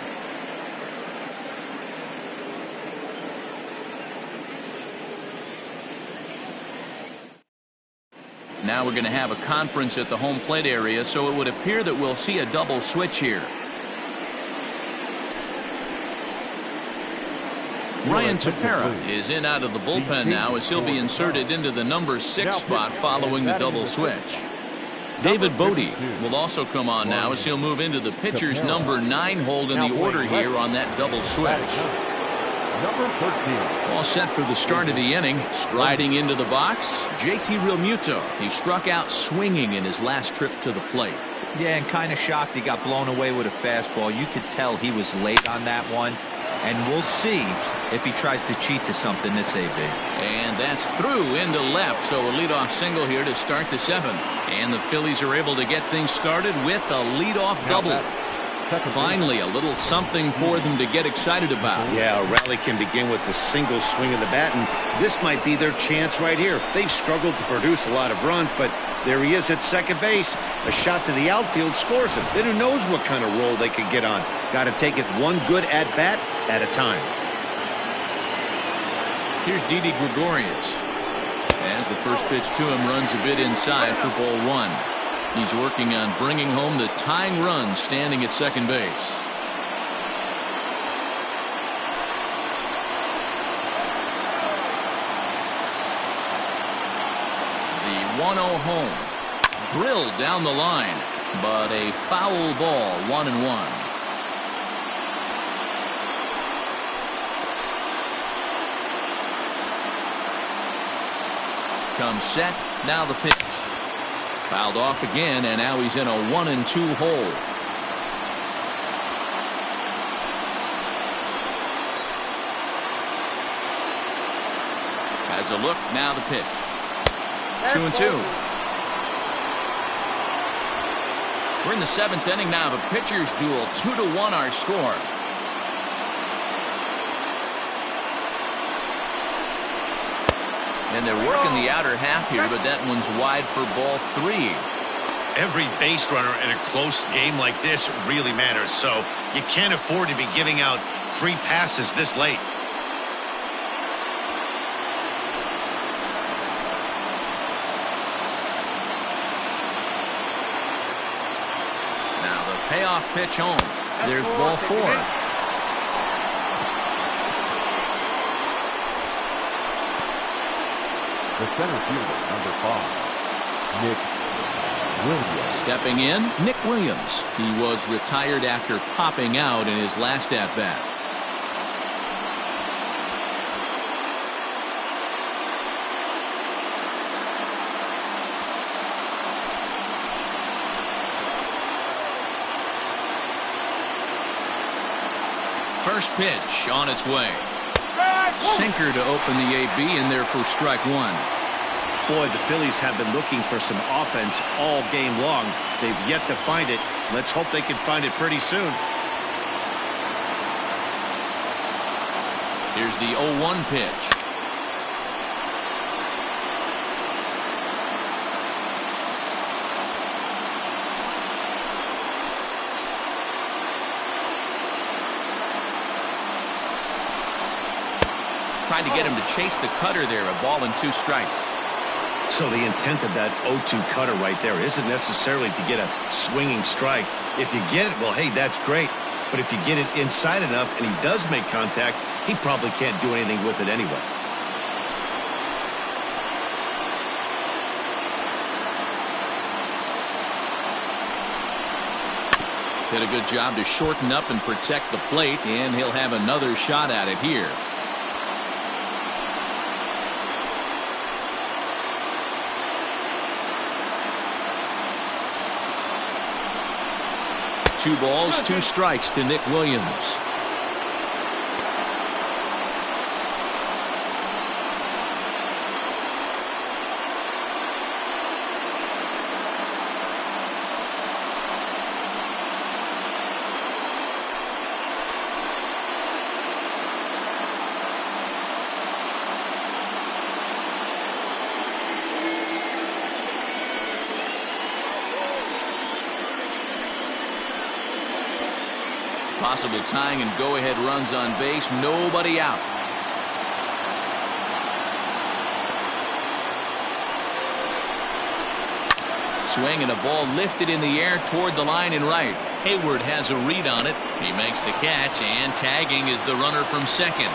Speaker 1: Now we're going to have a conference at the home plate area, so it would appear that we'll see a double switch here. Ryan Tepera is in out of the bullpen now as he'll be inserted into the number 6 spot following the double switch. David Bodie will also come on now as he'll move into the pitcher's number 9 hold in the order here on that double switch.
Speaker 3: Number 13.
Speaker 1: All set for the start of the inning. Striding into the box, JT Realmuto. He struck out swinging in his last trip to the plate.
Speaker 5: Yeah, and kind of shocked he got blown away with a fastball. You could tell he was late on that one. And we'll see if he tries to cheat to something this AB.
Speaker 1: And that's through into left, so a leadoff single here to start the 7th. And the Phillies are able to get things started with a leadoff double. Finally, a little something for them to get excited about.
Speaker 2: Yeah, a rally can begin with a single swing of the bat, and this might be their chance right here. They've struggled to produce a lot of runs, but there he is at second base. A shot to the outfield scores him. Then who knows what kind of roll they could get on. Got to take it one good at-bat at a time.
Speaker 1: Here's Didi Gregorius. As the first pitch to him runs a bit inside for ball 1. He's working on bringing home the tying run standing at second base. The 1-0 home. Drilled down the line, but a foul ball, 1-1. Comes set, now the pitch. Fouled off again, and now he's in a 1-2 hole. Has a look, now the pitch. 2-2. We're in the 7th inning now of a pitcher's duel. 2-1 our score. And they're working the outer half here, but that one's wide for ball 3.
Speaker 2: Every base runner in a close game like this really matters, so you can't afford to be giving out free passes this late.
Speaker 1: Now the payoff pitch home. There's ball 4.
Speaker 3: The center fielder, number 5, Nick Williams.
Speaker 1: Stepping in, Nick Williams. He was retired after popping out in his last at-bat. First pitch on its way. Sinker to open the AB, and there for strike 1.
Speaker 2: Boy, the Phillies have been looking for some offense all game long. They've yet to find it. Let's hope they can find it pretty soon.
Speaker 1: Here's the 0-1 pitch. Trying to get him to chase the cutter there. A ball and 2 strikes.
Speaker 2: So the intent of that 0-2 cutter right there isn't necessarily to get a swinging strike. If you get it, well, hey, that's great. But if you get it inside enough and he does make contact, he probably can't do anything with it anyway.
Speaker 1: Did a good job to shorten up and protect the plate, and he'll have another shot at it here. Two balls, 2 strikes to Nick Williams. Possible tying and go-ahead runs on base. Nobody out. Swing and a ball lifted in the air toward the line and right. Hayward has a read on it. He makes the catch, and tagging is the runner from second.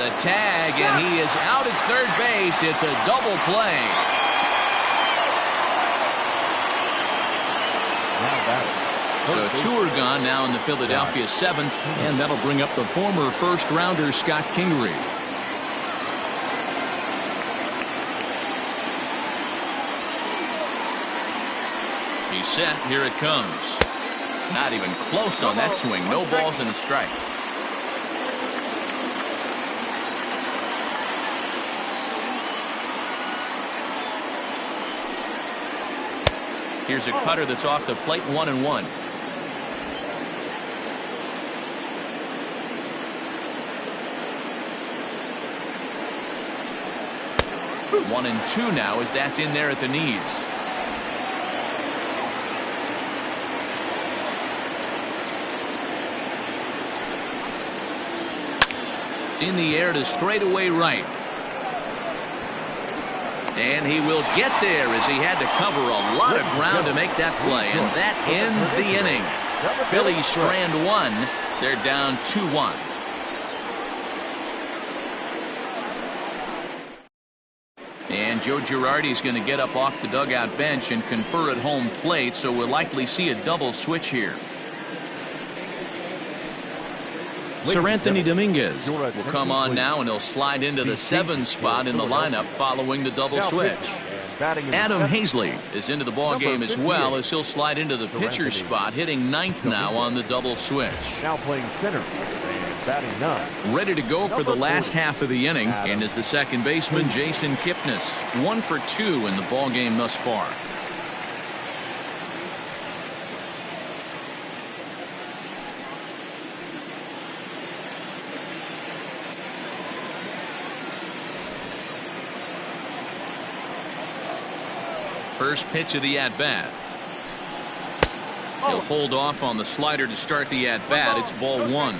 Speaker 1: The tag, and he is out at third base. It's a double play. So 2 are gone now in the Philadelphia 7th, and that'll bring up the former first-rounder Scott Kingery. He's set. Here it comes. Not even close on that swing. No balls and a strike. Here's a cutter that's off the plate, 1-1. 1-2 now as that's in there at the knees. In the air to straightaway right. And he will get there as he had to cover a lot of ground to make that play. And that ends the inning. Phillies strand one. They're down 2-1. And Joe Girardi's going to get up off the dugout bench and confer at home plate, so we'll likely see a double switch here. Sir Anthony Dominguez will come on now, and he'll slide into the 7 spot in the lineup following the double switch. Adam Hazley is into the ball game as well, as he'll slide into the pitcher's spot, hitting 9th now on the double switch.
Speaker 3: Now playing center and batting 9.
Speaker 1: Ready to go for the last half of the inning, and is the second baseman Jason Kipnis. 1 for 2 in the ball game thus far. First pitch of the at-bat. He'll hold off on the slider to start the at-bat. It's ball 1.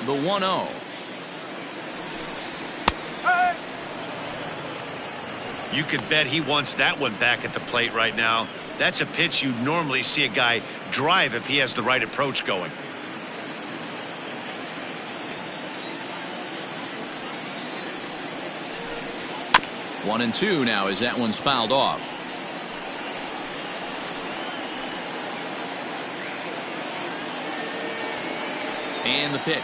Speaker 1: The 1-0.
Speaker 2: You could bet he wants that one back at the plate right now. That's a pitch you normally see a guy drive if he has the right approach going.
Speaker 1: One and 2 now as that one's fouled off. And the pitch.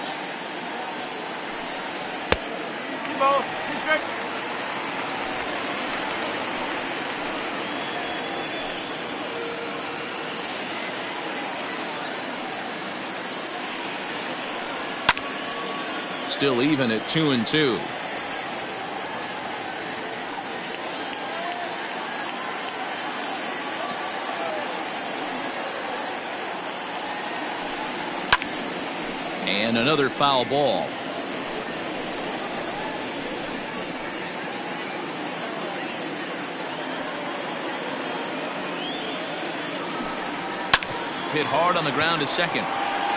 Speaker 1: Still even at 2-2. And another foul ball. Hit hard on the ground to second.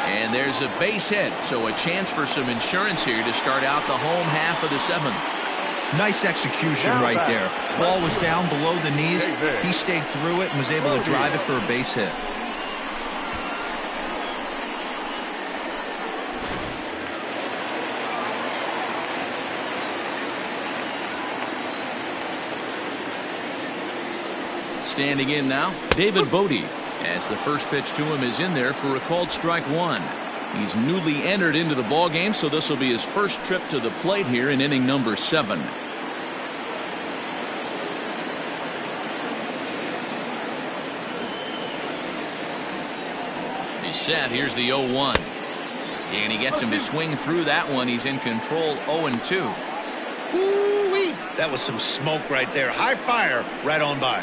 Speaker 1: And there's a base hit, so a chance for some insurance here to start out the home half of the 7th.
Speaker 5: Nice execution right there. Ball was down below the knees. He stayed through it and was able to drive it for a base hit.
Speaker 1: Standing in now, David Bodie, as the first pitch to him is in there for a called strike 1. He's newly entered into the ball game, so this will be his first trip to the plate here in inning number 7. He's set. Here's the 0-1. And he gets him to swing through that one. He's in control, 0-2.
Speaker 2: Woo-wee! That was some smoke right there. High fire right on by.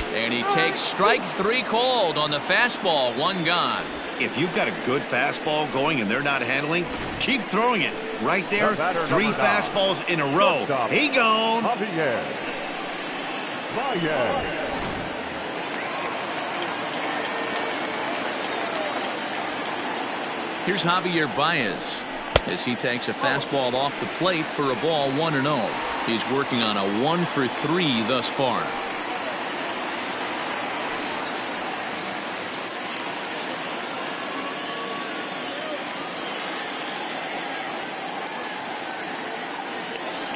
Speaker 1: And he takes strike 3 called on the fastball. 1 gone.
Speaker 2: If you've got a good fastball going and they're not handling, keep throwing it. Right there, 3 fastballs in a row. He gone.
Speaker 1: Here's Javier Baez as he takes a fastball off the plate for a ball, 1-0. He's working on a 1 for 3 thus far.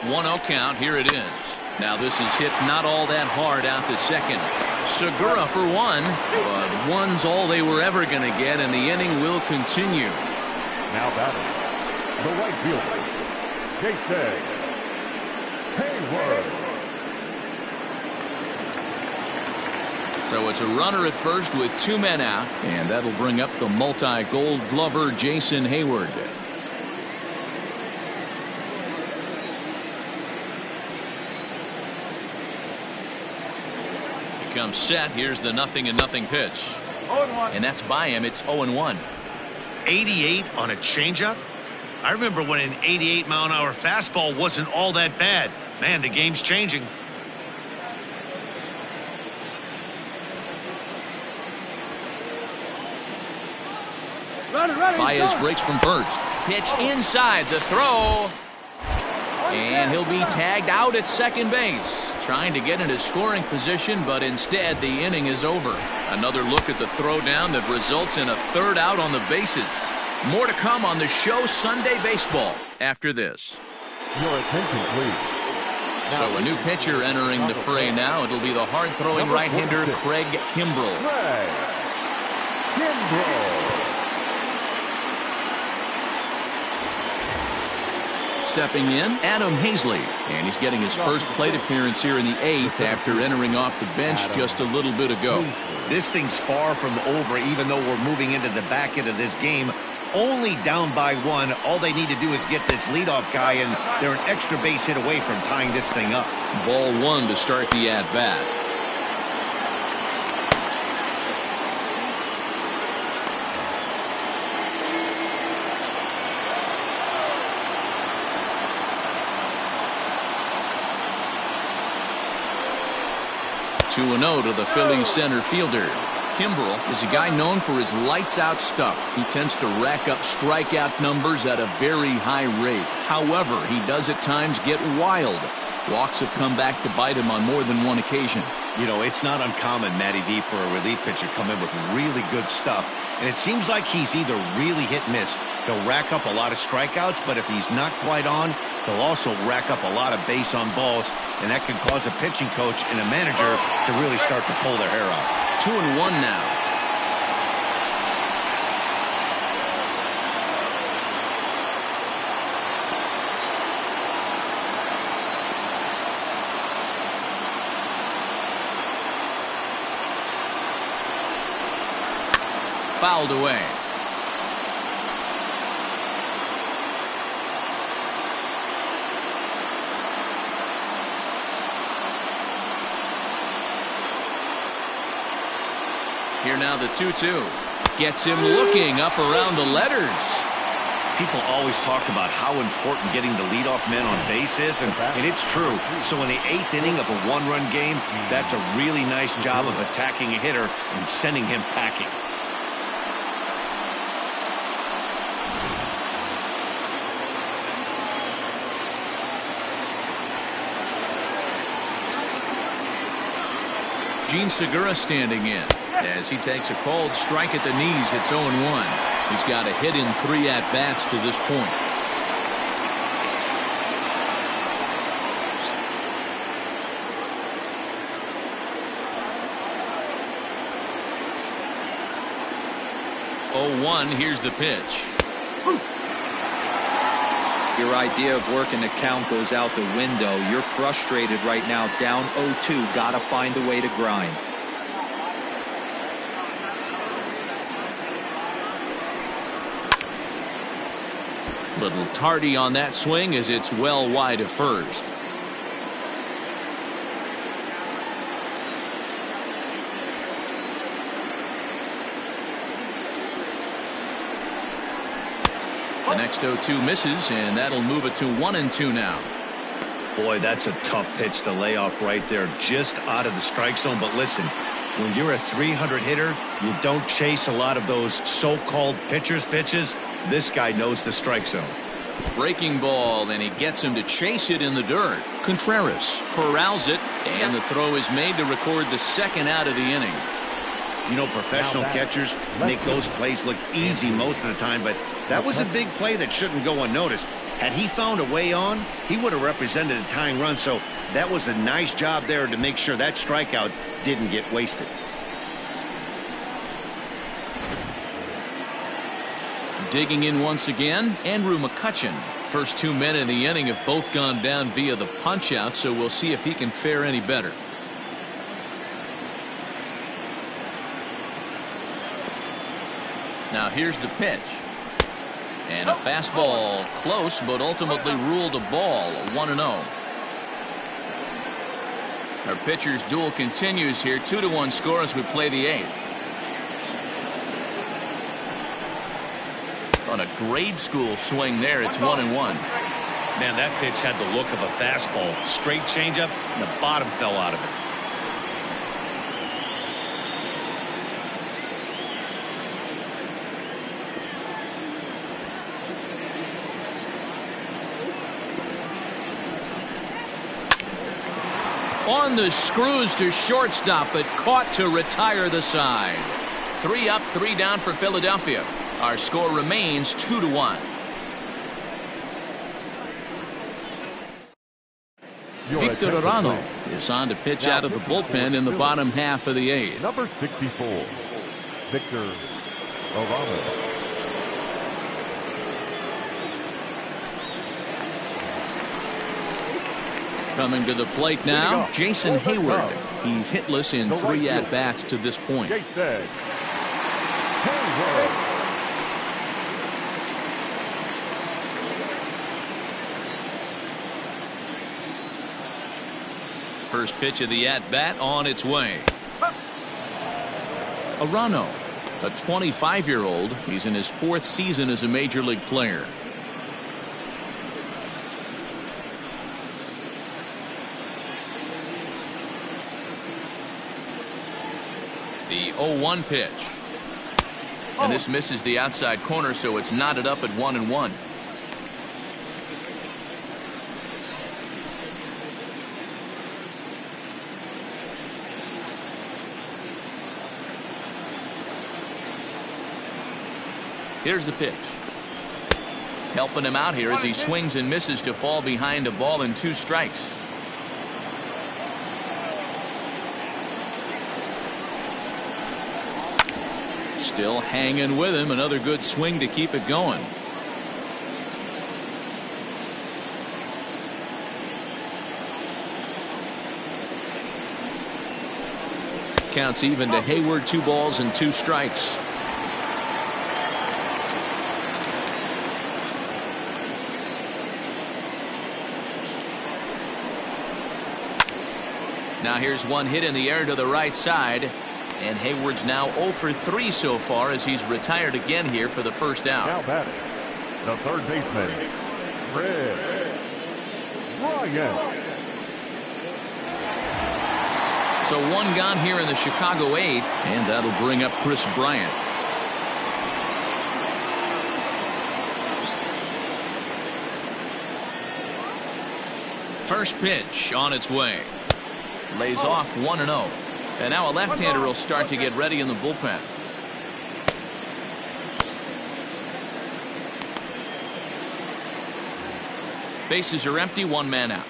Speaker 1: One 0 count. Here it is. Now this is hit not all that hard out to second. Segura for one, but one's all they were ever going to get, and the inning will continue.
Speaker 3: Now batting, the right fielder, Jason Hayward.
Speaker 1: So it's a runner at first with 2 men out, and that'll bring up the multi-gold glover Jason Hayward. He comes set. Here's the 0-0 pitch. And that's by him. It's 0-1.
Speaker 2: 88 on a changeup? I remember when an 88-mile-an-hour fastball wasn't all that bad. Man, the game's changing.
Speaker 1: Baez breaks from first. Pitch inside the throw. And he'll be tagged out at second base. Trying to get into scoring position, but instead the inning is over. Another look at the throwdown that results in a 3rd out on the bases. More to come on the show Sunday Baseball after this.
Speaker 3: Your attention, please.
Speaker 1: So a new pitcher entering the fray now. It'll be the hard-throwing right-hander Craig Kimbrel.
Speaker 3: Craig Kimbrel.
Speaker 1: Stepping in, Adam Hazley, and he's getting his first plate appearance here in the 8th after entering off the bench just a little bit ago.
Speaker 2: This thing's far from over, even though we're moving into the back end of this game. Only down by 1. All they need to do is get this leadoff guy, and they're an extra base hit away from tying this thing up.
Speaker 1: Ball 1 to start the at-bat. To the Phillies center fielder. Kimbrel is a guy known for his lights-out stuff. He tends to rack up strikeout numbers at a very high rate. However, he does at times get wild. Walks have come back to bite him on more than one occasion.
Speaker 2: You know, it's not uncommon, Matty V, for a relief pitcher to come in with really good stuff. And it seems like he's either really hit-miss. He'll rack up a lot of strikeouts, but if he's not quite on, he'll also rack up a lot of base on balls, and that can cause a pitching coach and a manager to really start to pull their hair out.
Speaker 1: 2-1 now. Fouled away. Here now the 2-2. Gets him looking up around the letters.
Speaker 2: People always talk about how important getting the leadoff man on base is, and it's true. So in the 8th inning of a 1-run game, that's a really nice job of attacking a hitter and sending him packing.
Speaker 1: Gene Segura standing in as he takes a called strike at the knees. It's 0-1. He's got a hit in 3 at-bats to this point. Here's the pitch.
Speaker 5: Your idea of working the count goes out the window. You're frustrated right now, down 0-2. Got to find a way to grind.
Speaker 1: Little tardy on that swing as it's well wide of first. The next 0-2 misses, and that'll move it to 1-2 now.
Speaker 2: Boy, that's a tough pitch to lay off right there, just out of the strike zone. But listen, when you're a 300 hitter, you don't chase a lot of those so-called pitcher's pitches. This guy knows the strike zone.
Speaker 1: Breaking ball, and he gets him to chase it in the dirt. Contreras corrals it, and the throw is made to record the 2nd out of the inning.
Speaker 2: You know, professional catchers make those plays look easy most of the time, but That was a big play that shouldn't go unnoticed. Had he found a way on, he would have represented a tying run. So that was a nice job there to make sure that strikeout didn't get wasted.
Speaker 1: Digging in once again, Andrew McCutchen. First 2 men in the inning have both gone down via the punch out, so we'll see if he can fare any better. Now here's the pitch. And a fastball close, but ultimately ruled a ball, 1-0. Our pitcher's duel continues here. 2-1 score as we play the 8th. On a grade school swing there, it's 1-1.
Speaker 2: Man, that pitch had the look of a fastball. Straight changeup, and the bottom fell out of it.
Speaker 1: On the screws to shortstop, but caught to retire the side. 3 up, 3 down for Philadelphia. Our score remains 2-1. Victor Arano is on to pitch out of the bullpen in the bottom half of the 8th.
Speaker 3: Number 64, Victor Arano.
Speaker 1: Coming to the plate now, Jason Hayward. He's hitless in 3 at-bats to this point.
Speaker 3: Jason Hayward.
Speaker 1: First pitch of the at-bat on its way. Arano, a 25-year-old. He's in his 4th season as a major league player. The 0-1 pitch. And this misses the outside corner, so it's knotted up at 1-1. Here's the pitch. Helping him out here as he swings and misses to fall behind a ball and 2 strikes. Still hanging with him. Another good swing to keep it going. Counts even to Hayward. 2 balls and 2 strikes. Now here's one hit in the air to the right side. And Hayward's now 0 for 3 so far as he's retired again here for the first out.
Speaker 3: Now batting, the third baseman, Kris Bryant.
Speaker 1: So 1 gone here in the Chicago 8th, and that'll bring up Kris Bryant. First pitch on its way. Lays off 1-0. And now a left-hander will start to get ready in the bullpen. Bases are empty, 1 man out.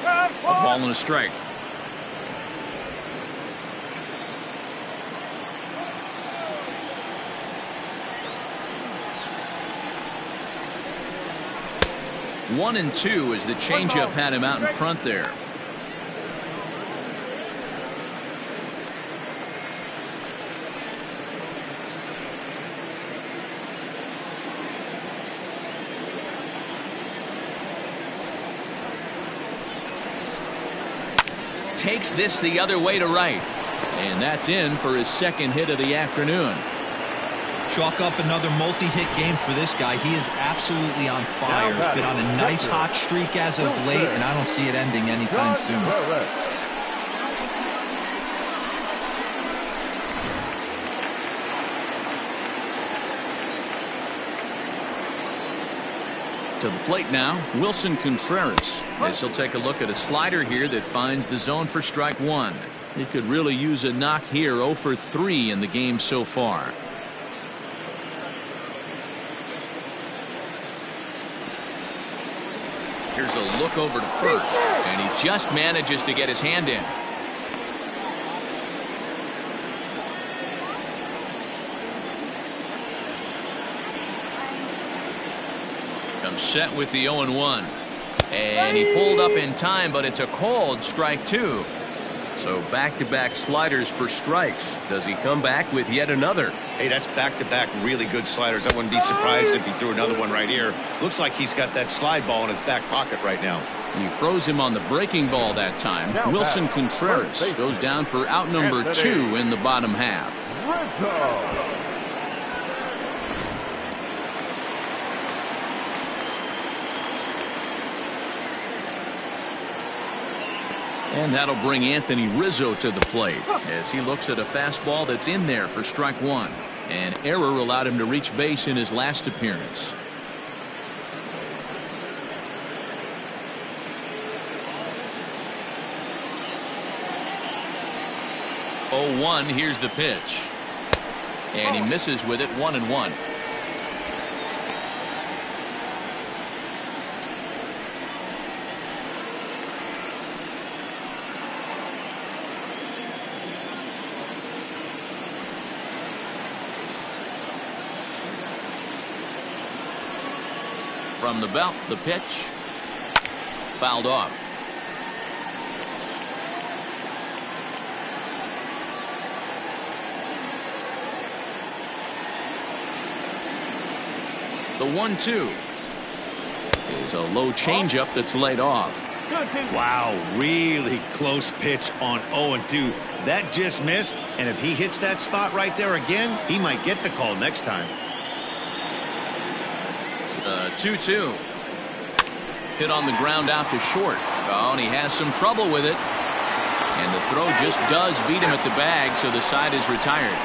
Speaker 1: A ball and a strike. One and 2 as the changeup had him out in front there. Takes this the other way to right. And that's in for his 2nd hit of the afternoon.
Speaker 5: Chalk up another multi-hit game for this guy. He is absolutely on fire. He's been on a nice hot streak as of late, and I don't see it ending anytime soon.
Speaker 1: To the plate now, Wilson Contreras. As he'll take a look at a slider here that finds the zone for strike 1. He could really use a knock here. 0 for 3 in the game so far. Here's a look over to first, and he just manages to get his hand in. Comes set with the 0-1. And he pulled up in time, but it's a called strike 2. So back-to-back sliders for strikes. Does he come back with yet another?
Speaker 2: Hey, that's back-to-back really good sliders. I wouldn't be surprised if he threw another one right here. Looks like he's got that slide ball in his back pocket right now.
Speaker 1: He froze him on the breaking ball that time. Wilson Contreras goes down for out number 2 in the bottom half. And that'll bring Anthony Rizzo to the plate as he looks at a fastball that's in there for strike 1. An error allowed him to reach base in his last appearance. 0-1. Here's the pitch. And he misses with it. 1-1. From the belt, the pitch. Fouled off. The 1-2 is a low changeup that's laid off.
Speaker 2: Wow, really close pitch on 0-2. That just missed, and if he hits that spot right there again, he might get the call next time.
Speaker 1: The 2-2 hit on the ground out to short. Oh, and he has some trouble with it. And the throw just does beat him at the bag, so the side is retired.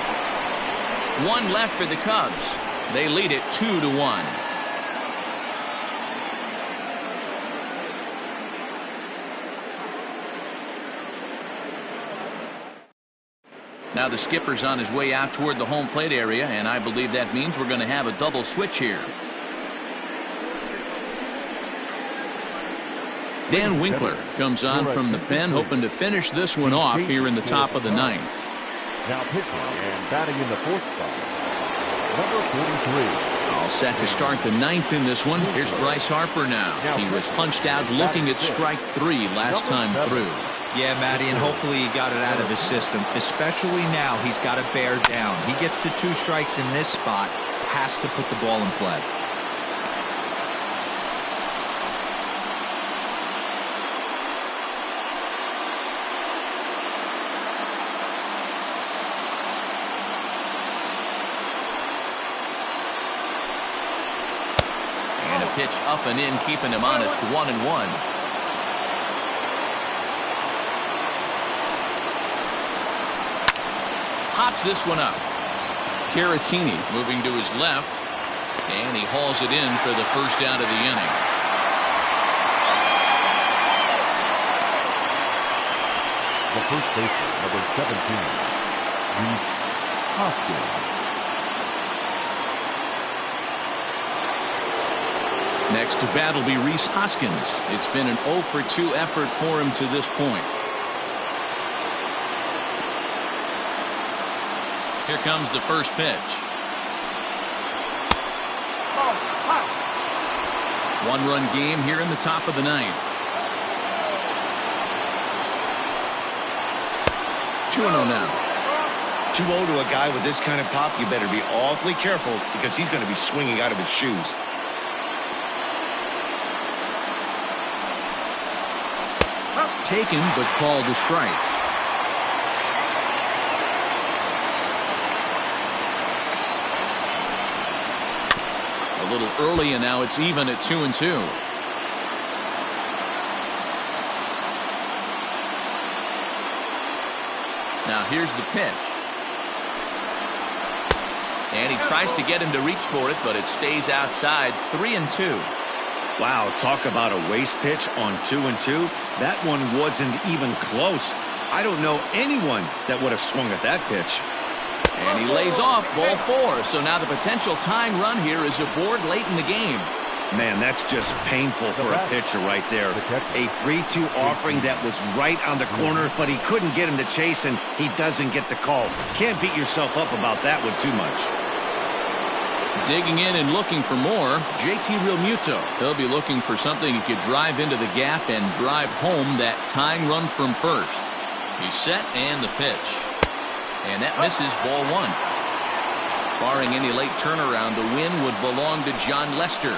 Speaker 1: 1 left for the Cubs. They lead it 2-1. Now the skipper's on his way out toward the home plate area, and I believe that means we're going to have a double switch here. Dan Winkler comes on from the pen, hoping to finish this one off here in the top of the 9th.
Speaker 3: Now pitching and batting in the 4th spot, number 43.
Speaker 1: All set to start the 9th in this one. Here's Bryce Harper now. He was punched out looking at strike 3 last time through.
Speaker 5: Yeah, Matty, and hopefully he got it out of his system. Especially now, he's got to bear down. He gets the 2 strikes in this spot, has to put the ball in play.
Speaker 1: And a pitch up and in, keeping him honest. 1-1. Pops this one up. Caratini moving to his left, and he hauls it in for the first out of the inning.
Speaker 3: The first baseman, number 17, Rhys Hoskins.
Speaker 1: Next to bat will be Rhys Hoskins. It's been an 0 for 2 effort for him to this point. Here comes the first pitch. 1-run game here in the top of the 9th. 2-0 now.
Speaker 2: 2-0 to a guy with this kind of pop, you better be awfully careful because he's going to be swinging out of his shoes.
Speaker 1: Taken, but called a strike. A little early, and now it's even at 2-2. Now here's the pitch. And he tries to get him to reach for it, but it stays outside. 3-2.
Speaker 2: Wow, talk about a waste pitch on 2-2. That one wasn't even close. I don't know anyone that would have swung at that pitch.
Speaker 1: And he lays off ball 4. So now the potential tying run here is aboard late in the game.
Speaker 2: Man, that's just painful for a pitcher right there. A 3-2 offering that was right on the corner, but he couldn't get him to chase, and he doesn't get the call. Can't beat yourself up about that one too much.
Speaker 1: Digging in and looking for more, JT Realmuto. He'll be looking for something he could drive into the gap and drive home that tying run from first. He's set and the pitch. And that misses ball 1. Barring any late turnaround, the win would belong to Jon Lester.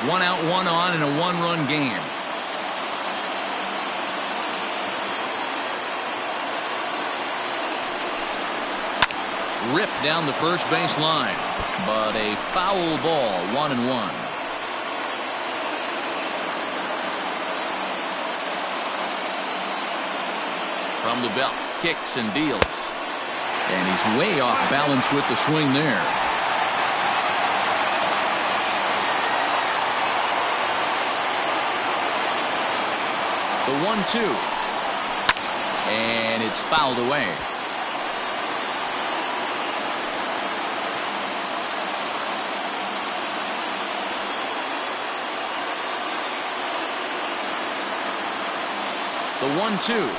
Speaker 1: 1 out, 1 on in a 1-run game. Ripped down the first base line, but a foul ball, 1-1. From the belt, kicks and deals. And he's way off balance with the swing there. The 1-2. And it's fouled away. The 1-2.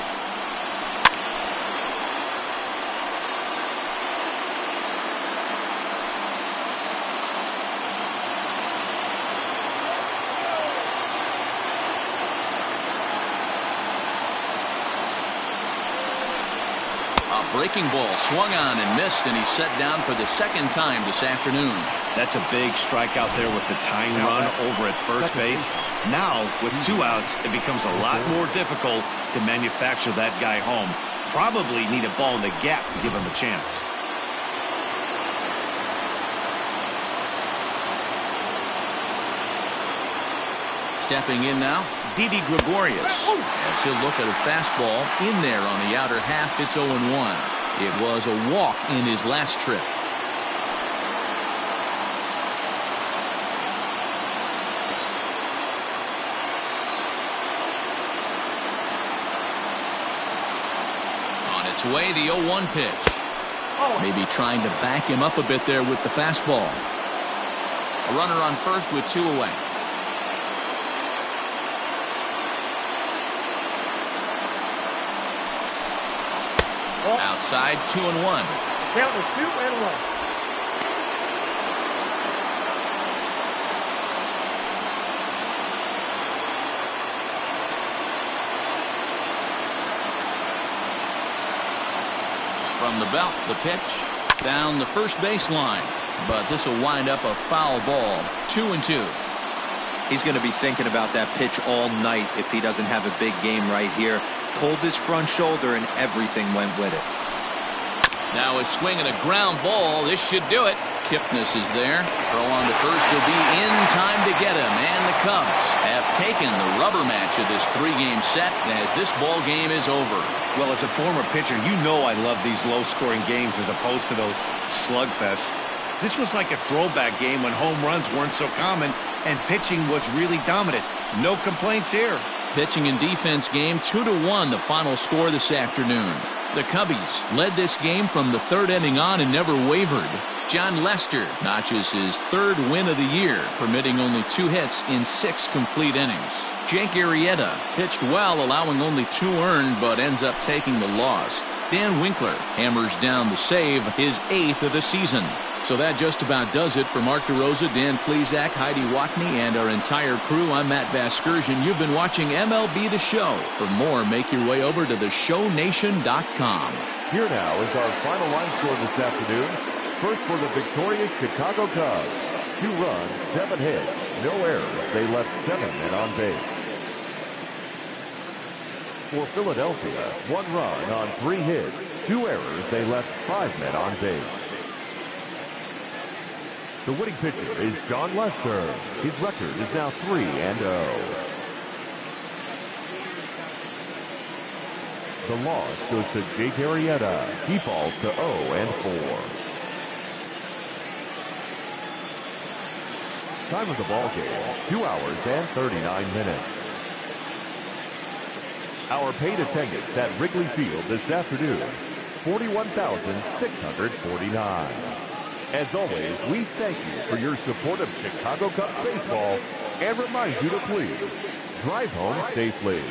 Speaker 1: Breaking ball swung on and missed, and he's set down for the second time this afternoon.
Speaker 2: That's a big strikeout there with the tying run over at first base. Now, with 2 outs, it becomes a lot more difficult to manufacture that guy home. Probably need a ball in the gap to give him a chance.
Speaker 1: Stepping in now, Didi Gregorius. As he'll look at a fastball in there on the outer half. It's 0-1. It was a walk in his last trip. On its way, the 0-1 pitch. Maybe trying to back him up a bit there with the fastball. A runner on first with 2 away. Outside, 2-1.
Speaker 3: Count is 2-1.
Speaker 1: From the belt, the pitch down the first base line, but this will wind up a foul ball. 2-2.
Speaker 5: He's going to be thinking about that pitch all night if he doesn't have a big game right here. Pulled his front shoulder and everything went with it.
Speaker 1: Now a swing and a ground ball. This should do it. Kipnis is there. Throw on to first. He'll be in time to get him. And the Cubs have taken the rubber match of this 3-game set as this ball game is over.
Speaker 2: Well, as a former pitcher, you know I love these low-scoring games as opposed to those slugfests. This was like a throwback game when home runs weren't so common and pitching was really dominant. No complaints here.
Speaker 1: Pitching and defense game, 2-1 the final score this afternoon. The Cubbies led this game from the 3rd inning on and never wavered. Jon Lester notches his 3rd win of the year, permitting only 2 hits in 6 complete innings. Jake Arrieta pitched well, allowing only 2 earned, but ends up taking the loss. Dan Winkler hammers down the save, his 8th of the season. So that just about does it for Mark DeRosa, Dan Plesac, Heidi Watney, and our entire crew. I'm Matt Vasgersian. You've been watching MLB The Show. For more, make your way over to theshownation.com.
Speaker 3: Here now is our final line score this afternoon. First for the victorious Chicago Cubs. 2 runs, 7 hits, no errors. They left 7 men on base. For Philadelphia, 1 run on 3 hits, 2 errors. They left 5 men on base. The winning pitcher is Jon Lester. His record is now 3-0. The loss goes to Jake Arrieta. He falls to 0-4. Time of the ball game, 2 hours and 39 minutes. Our paid attendance at Wrigley Field this afternoon, 41,649. As always, we thank you for your support of Chicago Cubs baseball and remind you to please drive home safely.